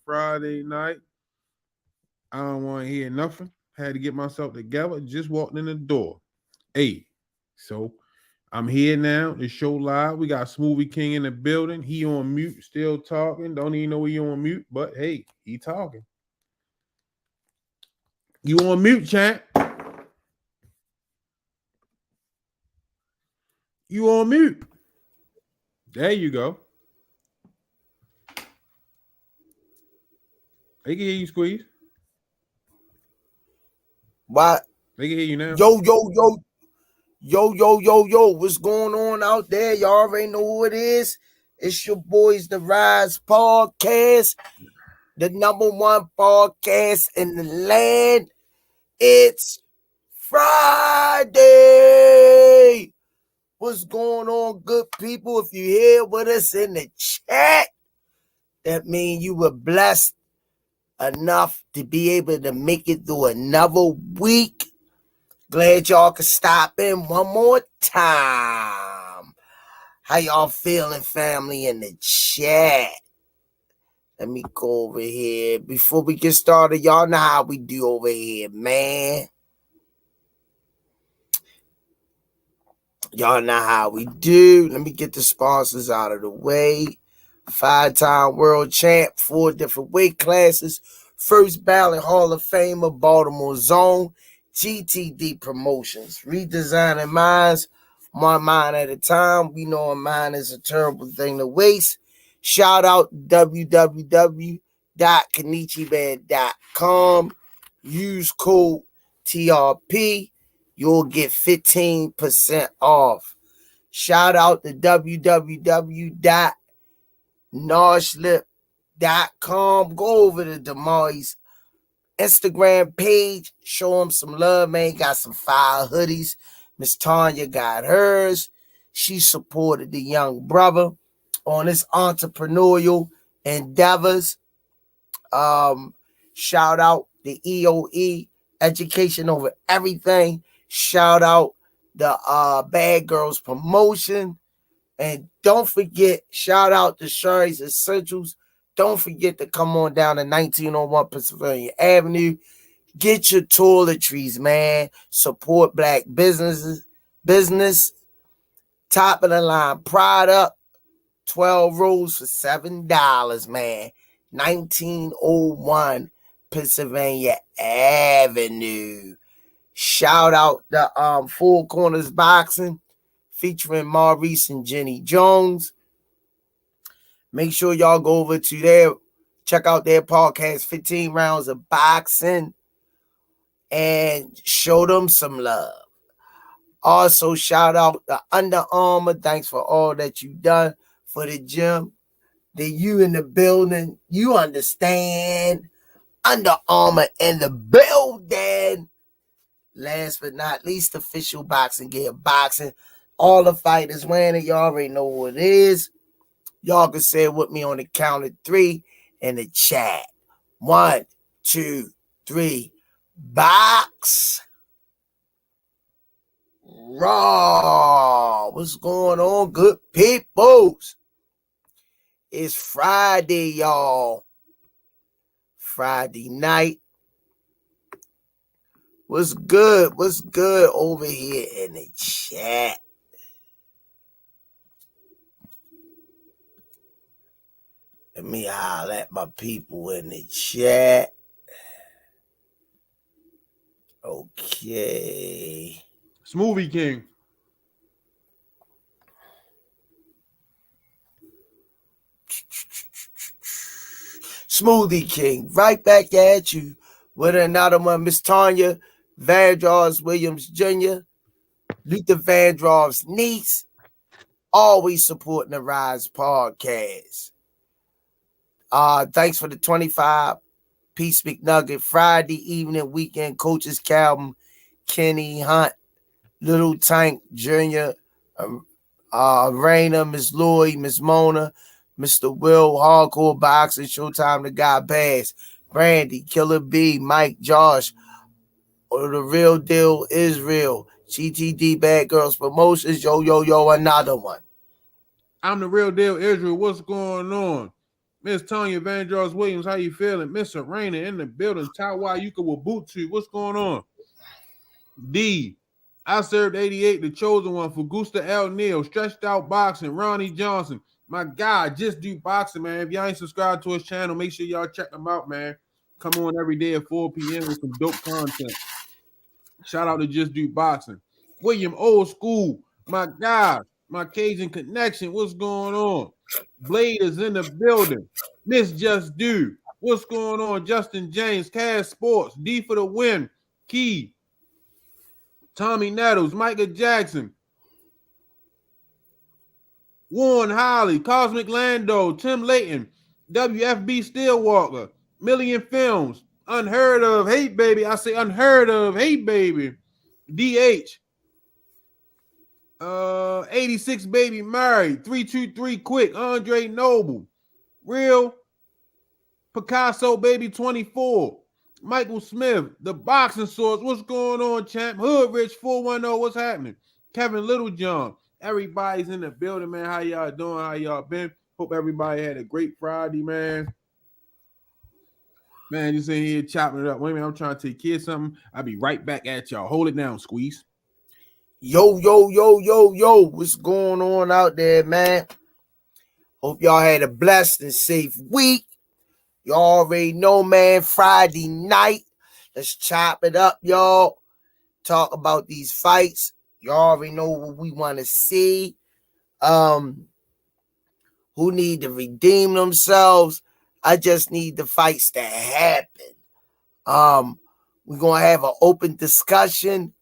Friday night. I don't want to hear nothing. Had to get myself together. Just walked in the door. Hey, so I'm here now. The show live. We got Smoothie King in the building. He on mute, still talking. Don't even know he on mute, but hey, he talking. You on mute, champ? You on mute? There you go. They can hear you, Squeeze. What? They can hear you now. Yo, what's going on out there? Y'all already know who it is. It's your boys, the Rize Podcast, the #1 podcast in the land. It's Friday. What's going on, good people? If you're here with us in the chat, that means you were blessed enough to be able to make it through another week. Glad y'all could stop in one more time. How y'all feeling, family, in the chat? Let me go over here. Before we get started, y'all know how we do over here, man. Y'all know how we do. Let me get the sponsors out of the way. 5-time world champ, 4 different weight classes. First ballot Hall of Famer, Baltimore Zone. GTD Promotions. Redesigning minds, one mind at a time. We know a mind is a terrible thing to waste. Shout out www.kenichibed.com. Use code TRP. You'll get 15% off. Shout out to www.noslip.com. Go over to Damari's Instagram page. Show him some love, man. Got some fire hoodies. Miss Tanya got hers. She supported the young brother on his entrepreneurial endeavors. Shout out the EOE, education over everything. Shout out the Bad Girls Promotion. And don't forget, shout out to Sherry's Essentials. Don't forget to come on down to 1901 Pennsylvania Avenue. Get your toiletries, man. Support black businesses. Top of the line product. 12 rolls for $7, man. 1901 Pennsylvania Avenue. Shout out the Four Corners Boxing featuring Maurice and Jenny Jones. Make sure y'all go over to there, check out their podcast, 15 Rounds of Boxing, and show them some love. Also, shout out to Under Armour. Thanks for all that you've done for the gym. The you in the building, you understand. Under Armour in the building. Last but not least, official boxing gear boxing. All the fighters wearing it. Y'all already know what it is. Y'all can say it with me on the count of 3 in the chat. 1, 2, 3. Box. Raw. What's going on, good peoples? It's Friday, y'all. Friday night. What's good? What's good over here in the chat? Let me holler at my people in the chat. Okay. Smoothie King. Smoothie King, right back at you with another one. Miss Tanya Vandross Williams Jr., Luther Vandross's niece, always supporting the Rize Podcast. Thanks for the 25-piece McNugget. Friday evening weekend coaches Calvin, Kenny Hunt, Little Tank Jr., Raina, Miss Lloyd, Miss Mona, Mr. Will, Hardcore Boxing, Showtime, the Guy Bass, Brandy, Killer B, Mike, Josh, or the Real Deal Israel, GTD Bad Girls Promotions, yo, another one. I'm the Real Deal Israel. What's going on? Miss Tanya Vandross Williams, how you feeling? Miss Serena in the building. Tawa Yuka Wabutu, what's going on? D. I served 88, the chosen one for Gusta L. Neal, stretched out boxing, Ronnie Johnson. My God, just do boxing, man. If y'all ain't subscribed to his channel, make sure y'all check him out, man. Come on every day at 4 p.m. with some dope content. Shout out to Just Do Boxing. William Old School, my God, my Cajun connection. What's going on? Blade is in the building. Miss Just Do. What's going on? Justin James, Cash Sports, D for the win. Key. Tommy Nettles, Micah Jackson, Warren Holly, Cosmic Lando, Tim Layton, WFB Steelwalker, Million Films, Unheard of, Hey Baby, I say Unheard of, Hey Baby, DH, 86 Baby Married, 323 Quick, Andre Noble, Real, Picasso Baby 24, Michael Smith, The Boxing Source, what's going on, champ? Hood Rich 410, what's happening? Kevin Littlejohn, everybody's in the building, man. How y'all doing? How y'all been? Hope everybody had a great Friday, man. Man, just in here chopping it up. Wait a minute, I'm trying to take care of something. I'll be right back at y'all. Hold it down, Squeeze. Yo, what's going on out there, man? Hope y'all had a blessed and safe week. Y'all already know, man, Friday night. Let's chop it up, y'all. Talk about these fights. Y'all already know what we want to see. Who need to redeem themselves. I just need the fights to happen. We're going to have an open discussion.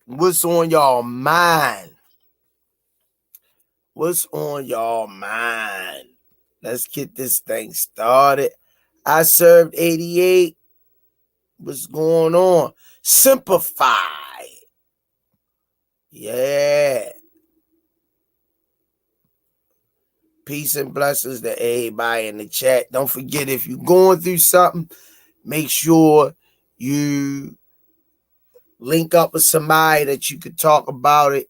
What's on y'all mind? What's on y'all mind? Let's get this thing started. I served 88. What's going on? Simplify. Yeah. Peace and blessings to everybody in the chat. Don't forget, if you're going through something, make sure you link up with somebody that you could talk about it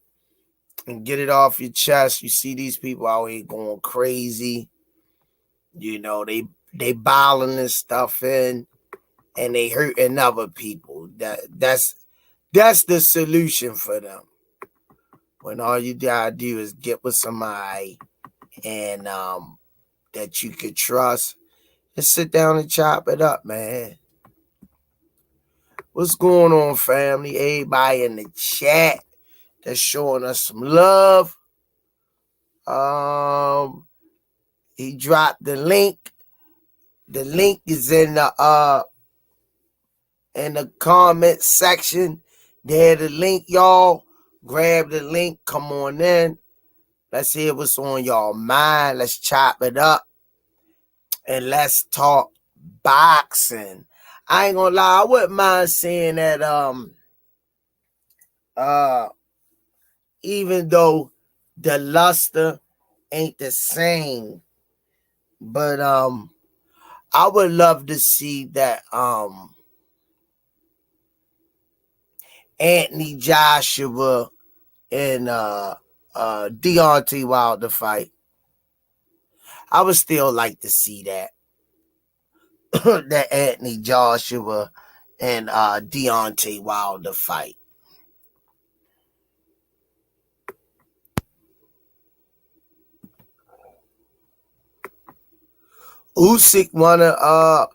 and get it off your chest. You see these people out here going crazy. You know, they bottling this stuff in and they hurting other people. That's the solution for them. When all you gotta do is get with somebody and that you could trust and sit down and chop it up, man. What's going on, family? Everybody in the chat that's showing us some love. He dropped the link. The link is in the comment section. There the link, y'all. Grab the link. Come on in. Let's hear what's on y'all mind. Let's chop it up. And let's talk boxing. I ain't gonna lie, I wouldn't mind saying that even though the luster ain't the same, but I would love to see that Anthony Joshua and Deontay Wilder fight. I would still like to see that. That Anthony Joshua and Deontay Wilder fight. Usyk wanna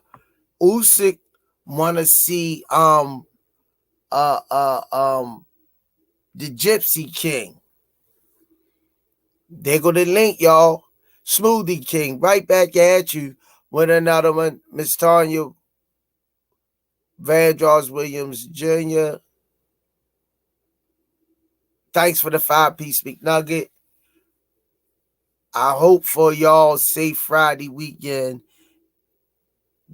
see the Gypsy King. There go the link, y'all. Smoothie King, right back at you with another one. Miss Tanya Vandross Williams Jr. Thanks for the 5-piece McNugget. I hope for y'all safe Friday weekend.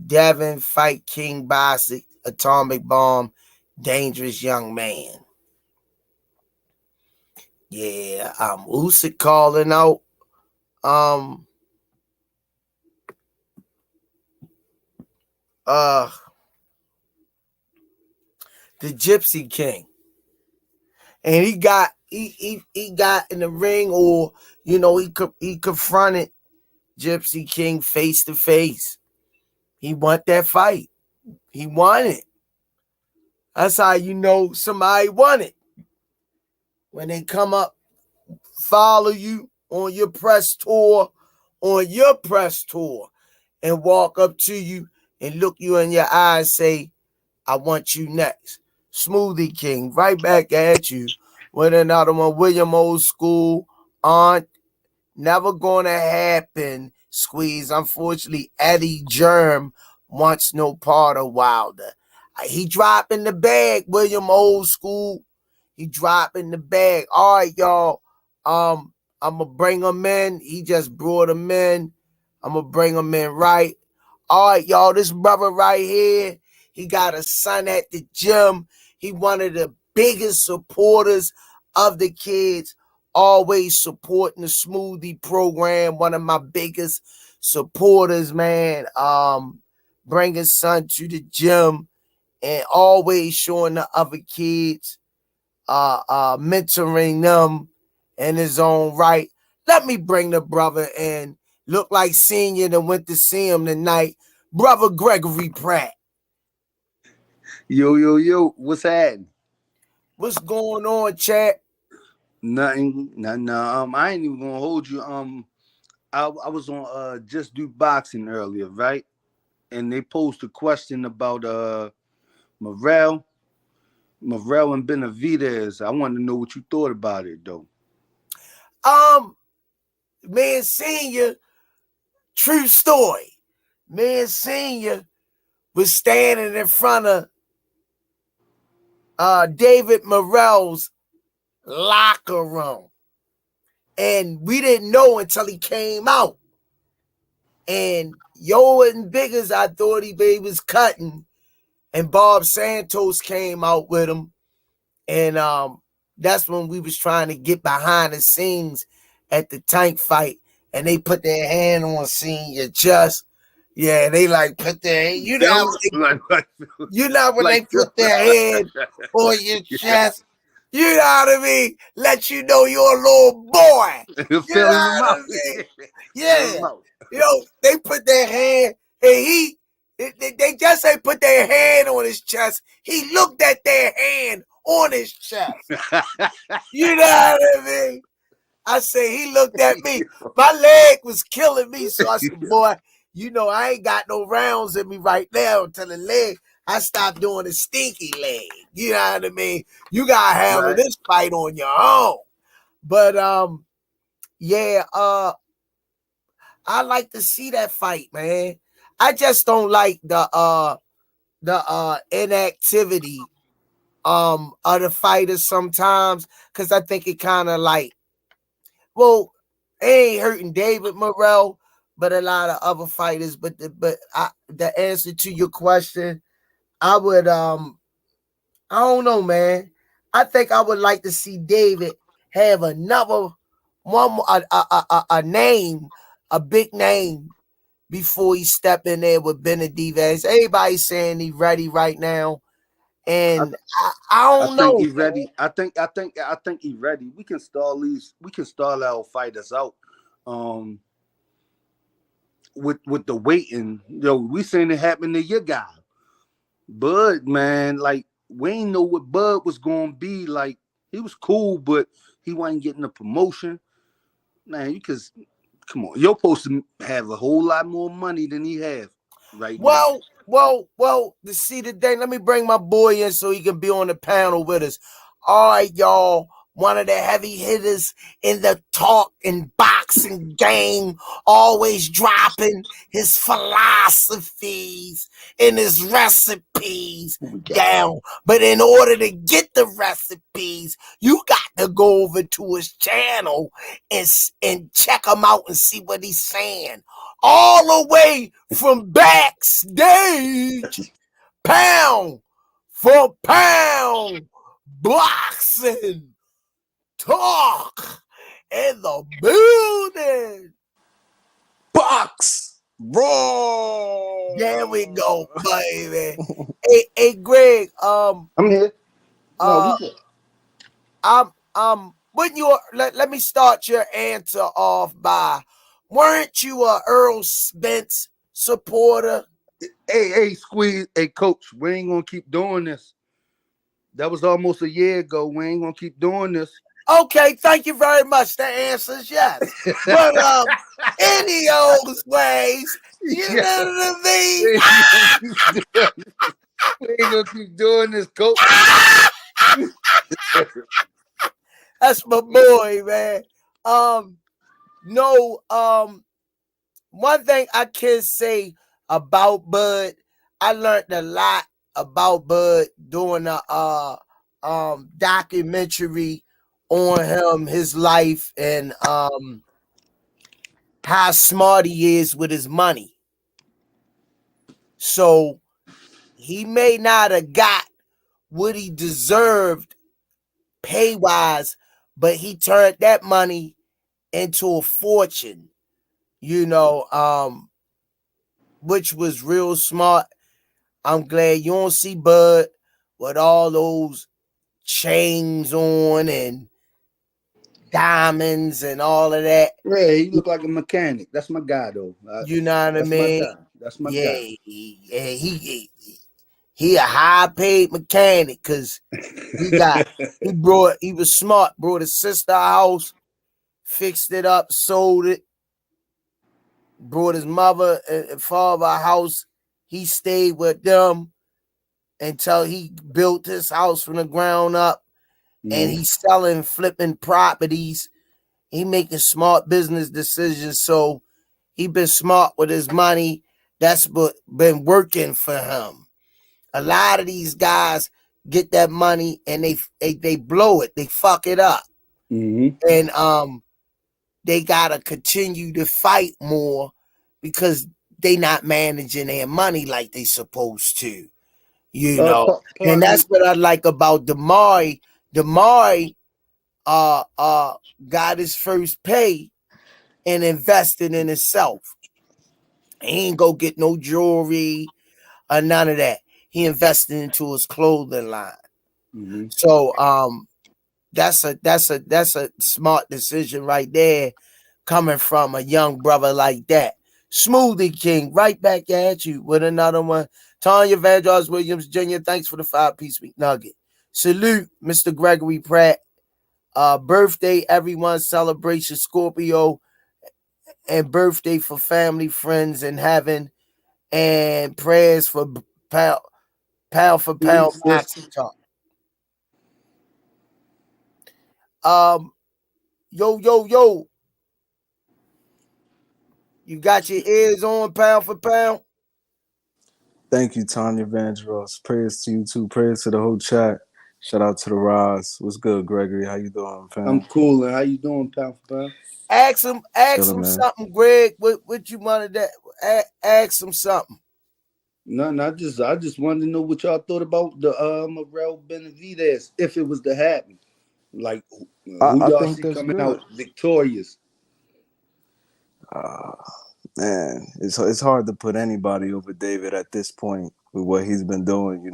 Devin fight King Bosick, Atomic Bomb, Dangerous Young Man. Yeah, Usyk calling out the Gypsy King. And he got in the ring, or you know, he confronted Gypsy King face to face. He want that fight. He won it. That's how you know somebody won it. When they come up, follow you on your press tour, and walk up to you and look you in your eyes, say, I want you next. Smoothie King, right back at you with another one. William Old School, Aunt, never gonna happen. Squeeze. Unfortunately, Eddie Germ wants no part of Wilder. He dropping the bag, William Old School. He dropping the bag. All right, y'all. I'm gonna bring him in. He just brought him in. I'm gonna bring him in right. All right, y'all. This brother right here, he got a son at the gym. He one of the biggest supporters of the kids. Always supporting the smoothie program. One of my biggest supporters, man. Bring his son to the gym and always showing the other kids, mentoring them in his own right. Let me bring the brother in. Look like senior that went to see him tonight. Brother Gregory Pratt. Yo, what's happening? What's going on, chat? Nothing. I ain't even gonna hold you. I was on Just Do Boxing earlier, right? And they posed a question about Morell and Benavidez. I wanted to know what you thought about it, though. Man, senior, true story. Man, senior was standing in front of David Morell's locker room. And we didn't know until he came out. And yo wasn't big as I thought he was cutting. And Bob Santos came out with him. And that's when we was trying to get behind the scenes at the tank fight. And they put their hand on senior chest. Yeah, they like put their hand. You know when they put their hand on your chest. You know what I mean? Let you know you're a little boy. You know what I mean? Yeah. You know, they put their hand and they just ain't put their hand on his chest. He looked at their hand on his chest. You know what I mean? I say he looked at me. My leg was killing me. So I said, boy, you know, I ain't got no rounds in me right now until the leg. I stopped doing the stinky leg. You know what I mean? You gotta handle this fight on your own. But yeah, I like to see that fight, man. I just don't like the inactivity of the fighters sometimes, because I think it kind of like, well, it ain't hurting David Morell, but a lot of other fighters. But the answer to your question, I would I don't know, man. I think I would like to see David have another one, a name, a big name, before he step in there with Benavidez. Everybody's saying he's ready right now, and I don't know. He's ready. I think he's ready. We can stall our fighters out. With the waiting, we seen it happen to your guy, Bud, man. Like, we ain't know what Bud was gonna be. Like, he was cool, but he wasn't getting a promotion. Man, come on, you're supposed to have a whole lot more money than he have right now. Well, to see today, let me bring my boy in so he can be on the panel with us. All right, y'all. One of the heavy hitters in the talk and boxing game, always dropping his philosophies and his recipes down. But in order to get the recipes, you got to go over to his channel and check him out and see what he's saying. All the way from backstage, pound for pound, boxing talk in the building. Box Raw. There we go, baby. hey, Greg. I'm here. Let me start your answer off by Weren't you a Earl Spence supporter? Hey, Squeeze. Hey, coach, we ain't gonna keep doing this. That was almost a year ago. We ain't gonna keep doing this. Okay, thank you very much. The answer is yes. But any old ways, you know what I mean? We ain't gonna keep doing this, coach. That's my boy, man. No, one thing I can say about Bud, I learned a lot about Bud doing a documentary on him, his life, and how smart he is with his money. So he may not have got what he deserved pay wise, but he turned that money into a fortune, which was real smart. I'm glad you don't see Bud with all those chains on and diamonds and all of that. Yeah, he looked like a mechanic. That's my guy, though. You know what I mean? That's my guy. He a high paid mechanic because he was smart, brought his sister a house, fixed it up, sold it, brought his mother and father a house. He stayed with them until he built his house from the ground up. And he's selling, flipping properties. He making smart business decisions. So he been smart with his money. That's what been working for him. A lot of these guys get that money and they blow it. They fuck it up. And they gotta continue to fight more because they not managing their money like they supposed to. And that's what I like about Damari. Damari got his first pay and invested in himself. He ain't go get no jewelry or none of that. He invested into his clothing line. So that's a smart decision right there, coming from a young brother like that. Smoothie King, right back at you with another one. Tanya Vandross Williams Jr., thanks for the 5-piece meat nugget. Salute, Mr. Gregory Pratt. Birthday, everyone, celebration, Scorpio, and birthday for family, friends in heaven, and prayers for pound for pound boxing talk. Yo. You got your ears on, pound for pound? Thank you, Tanya Vandross. Prayers to you too. Prayers to the whole chat. Shout out to the Rize. What's good, Gregory? How you doing, fam? I'm cool. And how you doing, pound for pound? Ask him something, Greg. What you wanted that? Ask him something. Nothing. I just wanted to know what y'all thought about the Morell Benavidez, if it was to happen. Like, who y'all see coming out victorious? Man, it's hard to put anybody over David at this point with what he's been doing,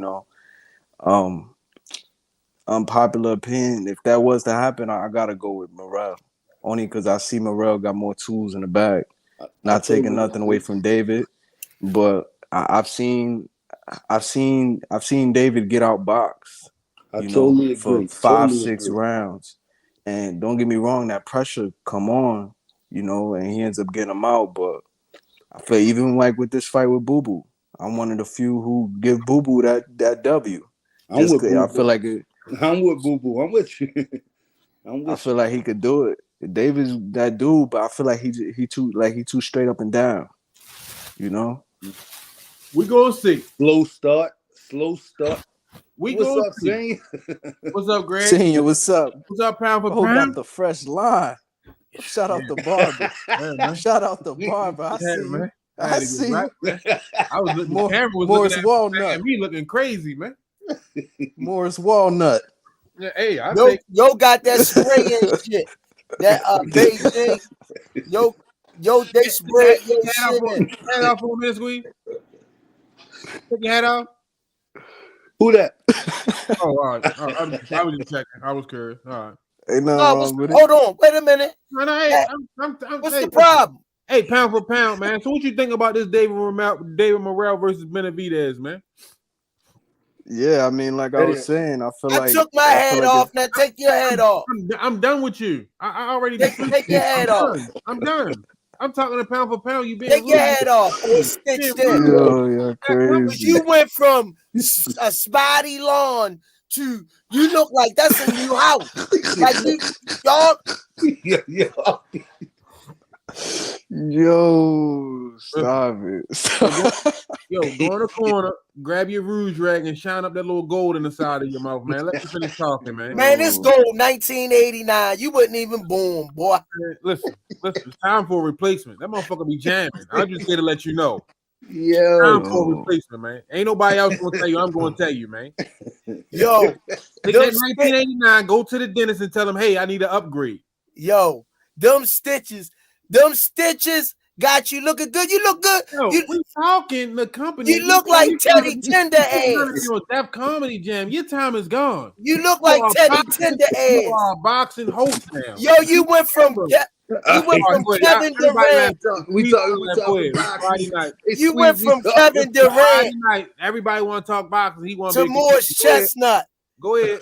Unpopular opinion, if that was to happen, I gotta go with Morell. Only because I see Morell got more tools in the bag. Not taking nothing away from David, but I've seen David get outboxed. I totally agree. For 5-6 rounds. And don't get me wrong, that pressure come on, and he ends up getting him out. But I feel even like with this fight with Boo Boo, I'm one of the few who give Boo Boo that W. I'm with Boo Boo. I feel like I'm with Boo Boo. I'm with you. I feel like he could do it. David's that dude, but I feel like he too straight up and down. We gonna see. Slow start. What's up, Senior? What's up, Greg? Senior, what's up? What's up, pound for pound? Got the fresh line. Shout out the barber. Shout out the barber. I see you. I see you. I was looking. The camera was Morris looking at Walnut. Me looking crazy, man. Morris Walnut. Yeah, hey, yo got that spray and shit. That Beijing. Yo, they spray your shit. Head off for a minute, Squeeze. Take your head off. Who that? Oh, all right. I was just checking. I was curious. All right. Ain't nothing wrong with it. Hold on. Wait a minute. No, hey, what's the problem? Hey, pound for pound, man. So what you think about this David Morell versus Benavidez, man? Yeah, I mean, like I was saying, I feel I like took my head off. Now take your head off. I'm done with you. I already Take your head off. I'm done. I'm talking to pound for pound. You being Take your rude. head off or stitched in. yo, you're crazy. You went from a spotty lawn to you look like that's a new house. Like y'all. Yeah. Yo, stop it. Stop. Yo, go in the corner, grab your rouge rag, and shine up that little gold in the side of your mouth, man. Let me finish talking, man. Man, this gold 1989. You wasn't even born, boy. Man, listen. It's time for a replacement. That motherfucker be jamming. I'm just here to let you know. Time for a replacement, man. Ain't nobody else gonna tell you. I'm gonna tell you, man. Yo, take that 1989. Go to the dentist and tell him, hey, I need an upgrade. Yo, them stitches got you looking good. You look good. Yo, we talking the company. You look like Teddy Tender Ass. Def Comedy Jam. Your time is gone. You look like Teddy Tender Ass. You are a boxing host now. Yo, you went from Kevin Durant. We talking Friday night. You went from Kevin Durant. Friday night. Everybody want to talk boxing. He want to Morris Chestnut. Go ahead.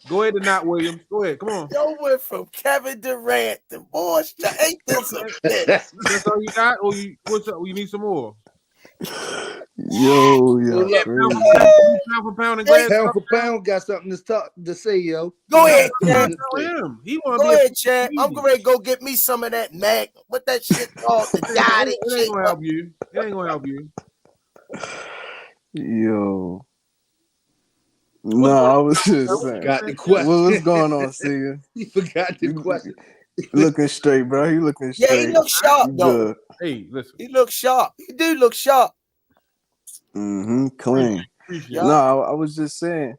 Go ahead, Not Williams. Go ahead. Come on. Yo went from Kevin Durant to Morris. Ain't this a bitch? That's all you got, or what's up? You need some more. Yo, yeah, pound for pound got something to say, yo. Go ahead, Chad. He go ahead, Chad. I'm going to go get me some of that Mac. What that shit called? The diet. It ain't gonna help you. It ain't gonna help you. Yo. No, I was just saying. Got the question. What's going on, Seeger? He forgot the question. Looking straight, bro. He looking straight. Yeah, he looks sharp, though. Hey, listen. He looks sharp. He do look sharp. Clean. No, I was just saying.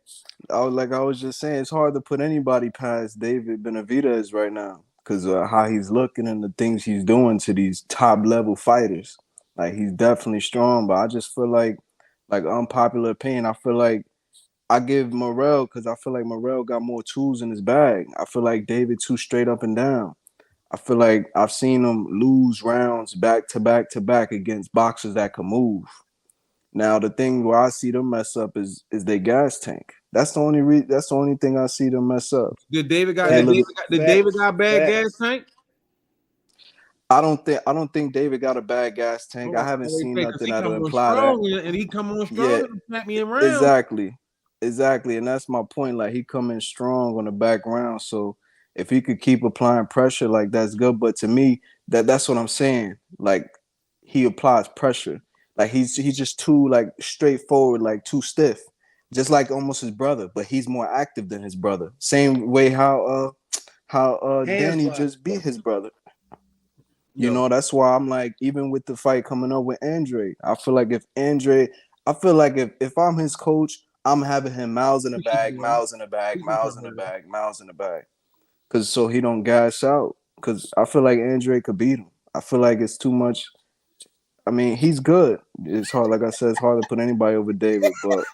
I was just saying, it's hard to put anybody past David Benavidez right now because how he's looking and the things he's doing to these top level fighters. Like he's definitely strong, but I just feel like unpopular opinion. I feel like I give Morell because I feel like Morell got more tools in his bag. I feel like David too straight up and down. I feel like I've seen him lose rounds back to back to back against boxers that can move. Now the thing where I see them mess up is their gas tank. That's the only thing I see them mess up. Did David got a bad gas tank? I don't think David got a bad gas tank. I haven't seen nothing that'll imply that. And he come on strong and smack me around. Exactly. And that's my point. Like he come in strong on the back round. So if he could keep applying pressure, like that's good. But to me, that's what I'm saying. Like he applies pressure. Like he's just too like straightforward, like too stiff. Just like almost his brother, but he's more active than his brother. Same way how Danny just beat his brother. You know, that's why I'm like, even with the fight coming up with Andre, I feel like if I'm his coach, I'm having him miles in the bag. Cause so he don't gas out. Cause I feel like Andre could beat him. I feel like it's too much. I mean, he's good. It's hard, like I said, it's hard to put anybody over David, but I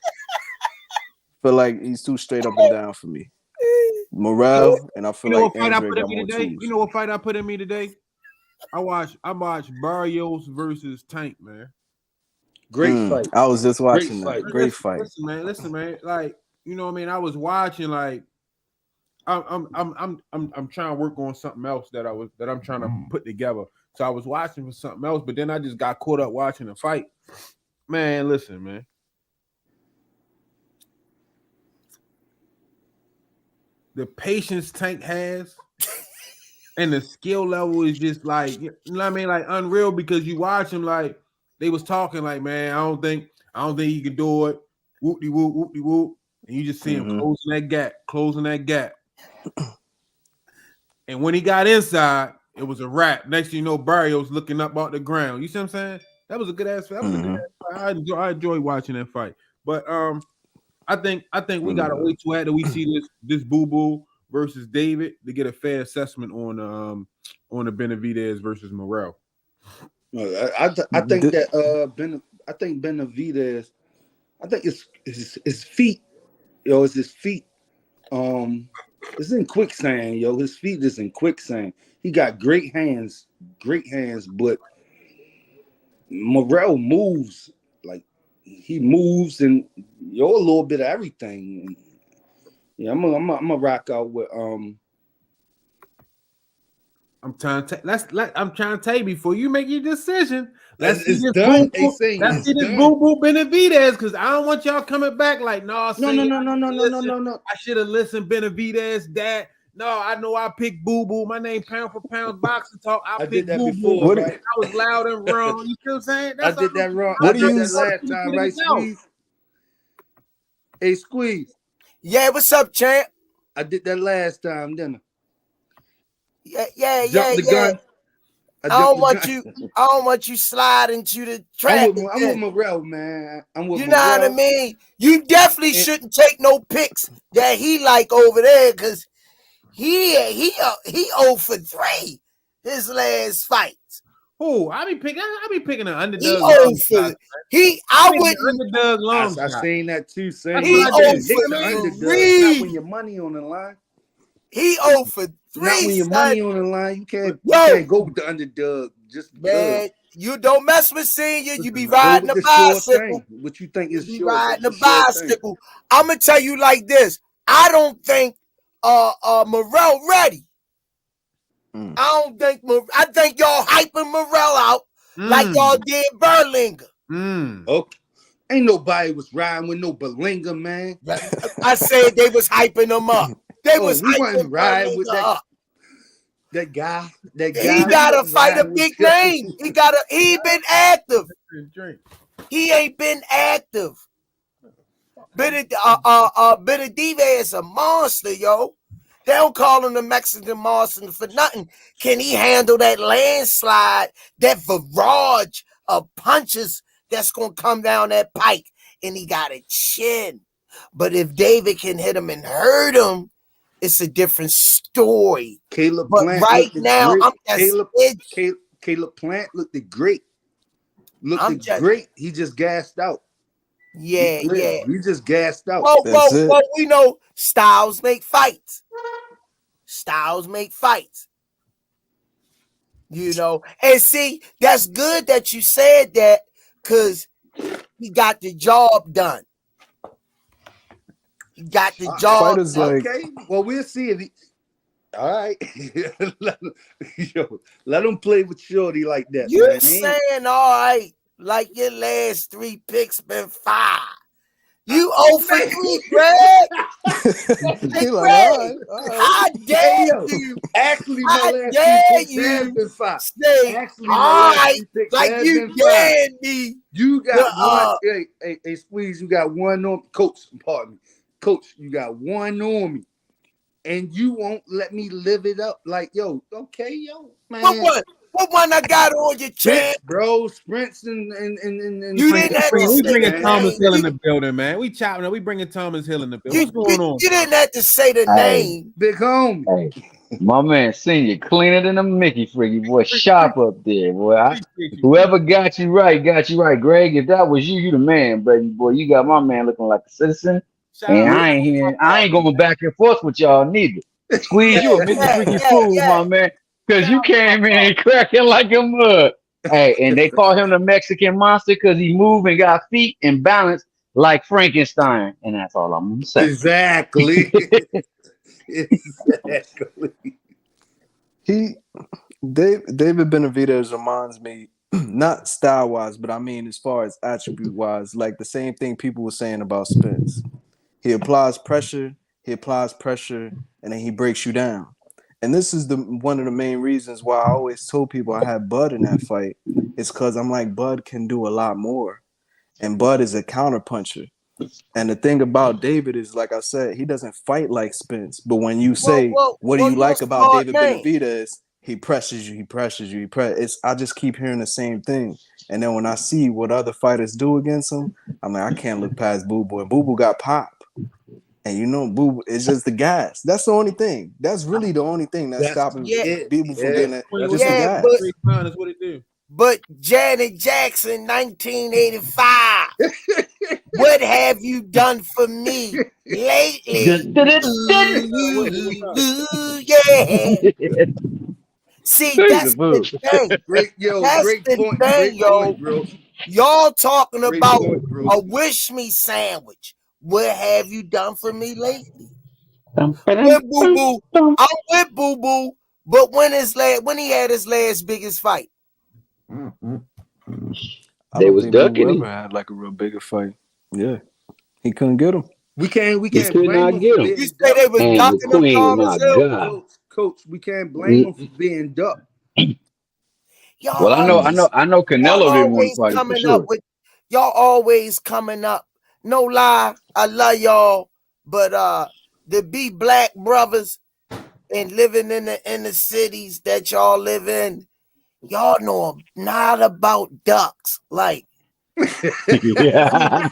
feel like he's too straight up and down for me. Morell, and I feel like Andre got more tools. You know what fight I put in me today? I watched Barrios versus Tank, man. Great fight. I was just watching that. Great fight. Listen, man. Like, you know what I mean? I was watching, like, I'm trying to work on something else that I'm trying to put together. So I was watching for something else, but then I just got caught up watching the fight. Man, listen, man. The patience Tank has and the skill level is just like, you know what I mean? Like unreal, because you watch him, like they was talking like, man, I don't think he can do it. Whoop-de-whoop, whoop-de-whoop. And you just see him closing that gap. And when he got inside, it was a wrap. Next thing you know, Barrios looking up off the ground. You see what I'm saying? That was a good ass fight. I enjoy watching that fight. But I think we gotta wait till after we see this Boo versus David to get a fair assessment on the Benavidez versus Morell. I think that I think Benavidez, I think it's his feet. It's his feet. It's in quicksand, yo. His feet is in quicksand. He got great hands, but Morell moves like he moves and you're a little bit of everything. Yeah, I'm gonna rock out with I'm trying to tell you before you make your decision. Let's see it's this done. boo They boo. saying Let's it's see this done. boo boo Benavidez because I don't want y'all coming back like no. No. I should have listened Benavidez. That no, I know I picked boo boo. My name pound for pound boxing talk. I did picked that boo before, boo. What? right? I was loud and wrong. You feel what I'm saying? I did that wrong. What I do did you- that last time, right? Squeeze. Hey, Squeeze. Yeah, what's up, champ? I did that last time, didn't I? Yeah. Jump the gun. I don't want you sliding to the track. I'm with Morell, man. I'm with You know what I Morell. mean? You definitely shouldn't take no picks that he like over there because he 0 for 3 his last fight. Oh, I be picking an He underdog. 0 for I wouldn't. Underdog long I shot. seen that too, son. That's He what I 0 did. Pick for the underdog, 3. not when your money on the line. He 0 for 3. Not when your son. money on the line. You can't go with the underdog. Just Man, you don't mess with senior. You be go riding with a the sure bicycle. thing. What you think You is be sure? riding a What's the sure thing? bicycle. I'm gonna tell you like this. I don't think Morell ready. I don't think I think y'all hyping Morell out like y'all did Berlinger. Okay. Ain't nobody was riding with no Berlinger, man. I said they was hyping him up. They was we hyping wasn't riding with Berlinger up. that guy. That guy. He gotta fight a big name. He been active. He ain't been active. Benavidez is a monster, yo. They don't call him the Mexican monster for nothing. Can he handle that landslide, that barrage of punches that's gonna come down that pike? And he got a chin. But if David can hit him and hurt him, it's a different story. Caleb But Plant right now, great. I'm just Caleb Plant looked great. Great. He just gassed out. Yeah. He just gassed out. Well, we know styles make fights. You know, and see, that's good that you said that because he got the job done. He got the job Fighters done. Okay, well, we'll see if he. All right, let him play with Shorty like that. You man. saying all right, like your last 3 picks been 5. You 0 for 3, Greg. He like, Greg, all right. how dare you? Actually, How my last dare 3 picks you has been 5. Say, Actually, all my last right, 3 picks like has you been 5. dare me. You got one. Hey, Squeeze. You got one on Coach. Pardon me, Coach. You got one on me, and you won't let me live it up. Like, yo, okay, yo, man. What one I got on your champ? Bro, sprints and You didn't have to We say bringing the Thomas name. Hill in the building, man. We chopping up. We bringing Thomas Hill in the building. What's going on? You didn't have to say the name. Big homie. Hey, my man Senior cleaner than a Mickey freaky boy. Sharp up there, boy. Whoever got you right, Greg. If that was you the man, baby boy. You got my man looking like a citizen. And I ain't going back and forth with y'all neither. Squeeze, you a Mickey freaky fool, my man. Because you came in cracking like a mud. Hey, and they call him the Mexican monster because he moved and got feet and balance like Frankenstein. And that's all I'm going to say. Exactly. David Benavidez reminds me, not style wise, but I mean as far as attribute wise, like the same thing people were saying about Spence. He applies pressure, and then he breaks you down. And this is one of the main reasons why I always told people I had Bud in that fight. It's because I'm like, Bud can do a lot more. And Bud is a counterpuncher. And the thing about David is, like I said, he doesn't fight like Spence. But when you say, what do you like about David Benavidez? He pressures you. I just keep hearing the same thing. And then when I see what other fighters do against him, I'm like, I can't look past Boo Boo. And Boo Boo got pop. And you know, Boo, it's just the gas. That's the only thing. That's really the only thing that's stopping people from getting it. Just the gas. But Janet Jackson, 1985. What have you done for me lately? Ooh, yeah. See, that's the thing. Great That's the thing, yo. bro. Y'all talking Great about point, bro. a wish me sandwich. What have you done for me lately? With Boo Boo, I'm with Boo Boo. But when he had his last biggest fight, I They don't was think Boo ducking ever him. had like a real bigger fight. Yeah, he couldn't get him. We can't They could blame not him get for him. you being say they ducked. was And the ducking him, Queen, Thomas my Hill. God. Coach, we can't blame him for being ducked. Y'all Well, I always know Canelo didn't want to fight him for sure. Y'all always coming up. No lie, I love y'all, but to be black brothers and living in the cities that y'all live in, y'all know not about ducks. Like Yeah.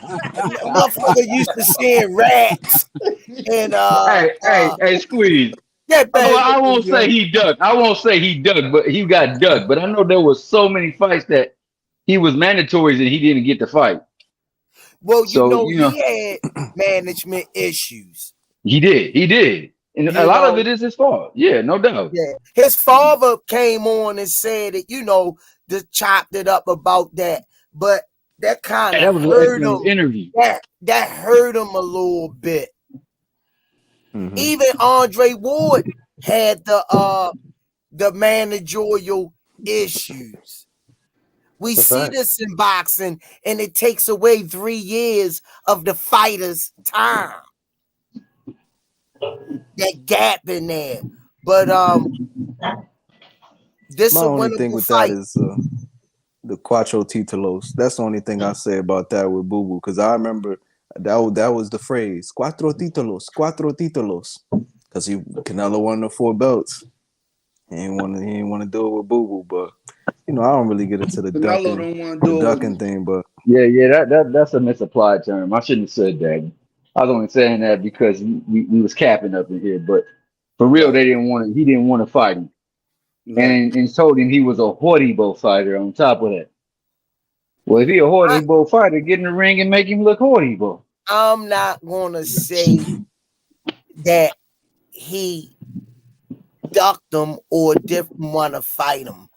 motherfucker used to seeing rats and Hey, Squeeze. yeah, Well, baby. I won't say he ducked. I won't say he ducked, but he got ducked. But I know there was so many fights that he was mandatories and he didn't get to fight. Well, So, he had management issues. he did. And a You lot of know, it is his fault. Yeah, no doubt. yeah. His father came on and said that, just chopped it up about that. But that kind And of that was an hurt excellent him. interview. That hurt him a little bit. Mm-hmm. Even Andre Ward had the managerial issues. We That's a see fact. this in boxing, and it takes away 3 years of the fighter's time. That gap in there. But this My a only thing winnable with that fight. is the Cuatro Titulos. That's the only thing I say about that with Boo Boo, because I remember that was the phrase Cuatro Titulos, because Canelo won the 4 belts. He ain't want to do it with Boo Boo, but I don't really get into the Canelo ducking don't want to do it with me. thing, but Yeah, that's a misapplied term. I shouldn't have said that. I was only saying that because we was capping up in here, but for real, Right, he didn't want to fight him. right. And told him he was a Hordibo fighter on top of that. Well, if he a Hordibo fighter, get in the ring and make him look Hordibo. I'm not gonna say that he ducked him or didn't want to fight him.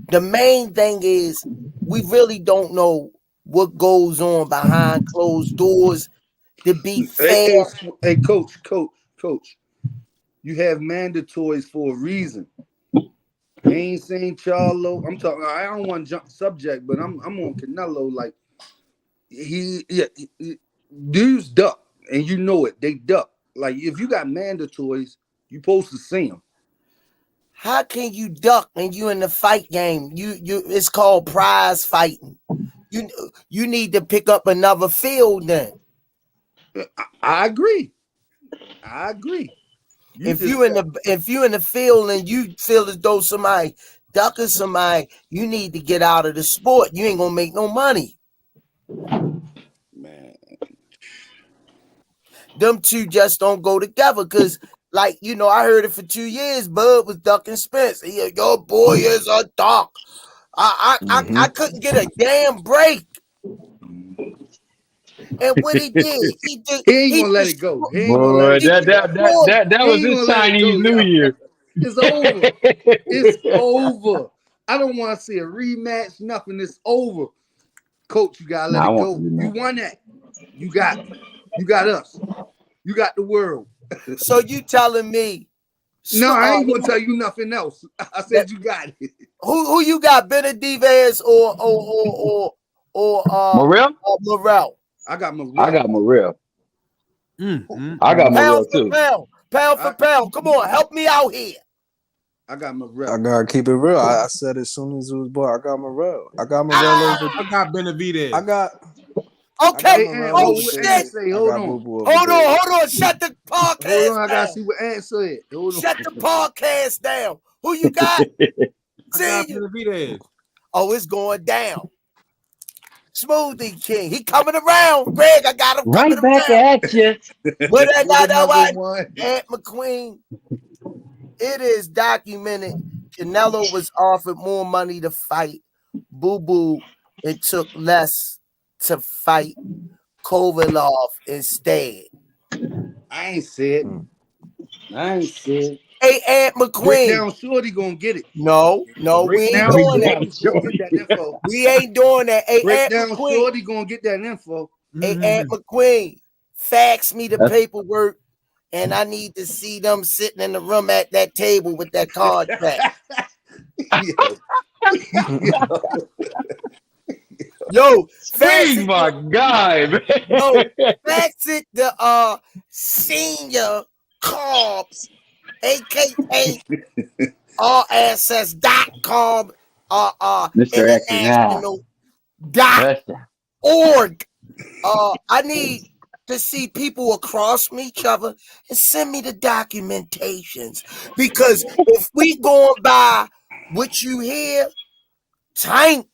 The main thing is we really don't know what goes on behind closed doors. To be fair, Hey, coach. You have mandatories for a reason. I ain't saying Charlo. I'm talking. I don't want to jump subject, but I'm on Canelo. Like dudes duck, and you know it. They duck. Like if you got mandatories, you supposed to see them. how can you duck when you in the fight game? You it's called prize fighting. You need to pick up another field then. I agree. You If just you in the field and you feel as though somebody ducking somebody, you need to get out of the sport. You ain't gonna make no money. man. Them two just don't go together because, I heard it for 2 years. Bud was ducking Spence. Your boy is a duck. I couldn't get a damn break. And what he did, He ain't he gonna let it go. He ain't gonna let Boy, it go, y'all. that He was ain't his gonna let it Chinese go, New y'all. Year. It's over. It's over. I don't want to see a rematch. Nothing. It's over. Coach, you gotta let Nah, I it want go. You won that. You got us. You got the world. So you telling me? No, I ain't gonna tell you nothing else. I said you got it. Who you got, Benavidez or Morell. Morell? I got I Morell. got Morell. I got Mm. Morell Pound for too. pound, pound for I, pound. Come on, help me out here. I got I Morell. gotta keep it real. I said as soon as it was born, I got Morell. I got Morell Ah, over. I got Benavidez. I got okay. And Morell Oh hold over what Ant shit. David. say. I Hold got on. Boo Boo over David. Hold on. Shut the Hold podcast on. I gotta down. see what Ant said. Hold on. Shut the podcast down. Who you got? I got See you. Benavidez. Oh, it's going down. Smoothie King. He coming around. Greg, I got him coming Right back around. at you. But I With got the that number one. one. Ant McQueen. It is documented. Canelo was offered more money to fight Boo Boo and took less to fight Kovalov instead. I ain't said. I ain't said. Hey, Aunt McQueen. Breakdown Shorty gonna get it. No, we ain't Breakdown doing that. Shorty gonna get that info. We ain't doing that. Hey, Aunt Breakdown McQueen. Shorty gonna get that info. Hey, Aunt McQueen, fax me the paperwork, and I need to see them sitting in the room at that table with that contract. Yo, fax it. My guy, man. Yo, fax it the senior Cobbs, aka RSS.com, Mr. international.org. I need to see people across from each other and send me the documentations, because if we going by what you hear, Tank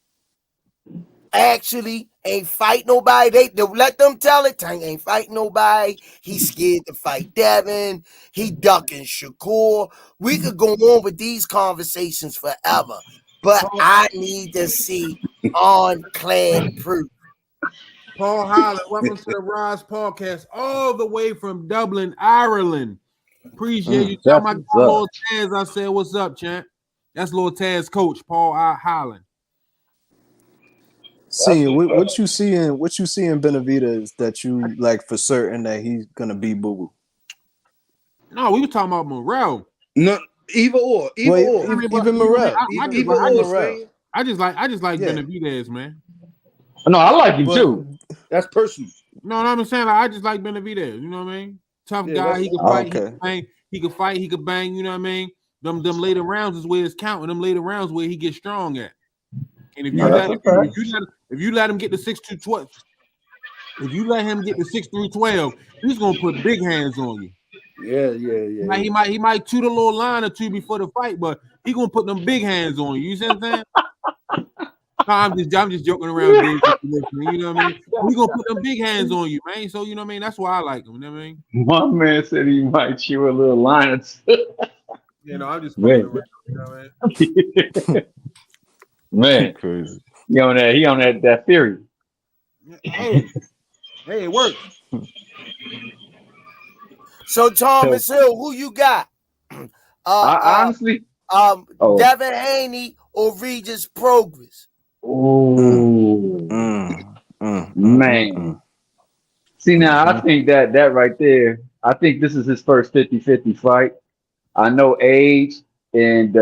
actually ain't fight nobody. They let them tell it. Tank ain't fight nobody. He's scared to fight Devin. He ducking Shakur. We could go on with these conversations forever, but I need to see on-clan proof. Paul Holland, welcome to the Rize podcast, all the way from Dublin, Ireland. Appreciate you. Tell my guy Lil Taz I said, what's up, champ? That's Lil Taz coach, Paul Holland. See, what you see in Benavidez that you like for certain that he's gonna be Boo Boo? No, we were talking about Morell. No, either or. Even Morell. I just like Benavidez, man. No, I like him too. That's personal. No, I'm saying like, I just like Benavidez. You know what I mean? Tough guy. He can fight. Okay. He can bang. He can fight. He can bang. You know what I mean? Them later rounds is where it's counting. Them later rounds where he gets strong at. And if you let him get the 6-2-12, if you let him get the 6-3-12, he's gonna put big hands on you. Yeah. Like he might toot a little line or two before the fight, but he gonna put them big hands on you. You see what I'm saying? No, I'm just joking around, Dave. You know what I mean? He gonna put them big hands on you, man. So you know what I mean? That's why I like him. You know what I mean? My man said he might chew a little line or two. You know, I'm just fucking around. You know what I mean? Man, crazy. He on that theory. Hey, it works. So Thomas Hill, who you got? Honestly, Devin Haney or Regis Prograis? Man. See, now I think that right there, I think this is his first 50-50 fight. I know age and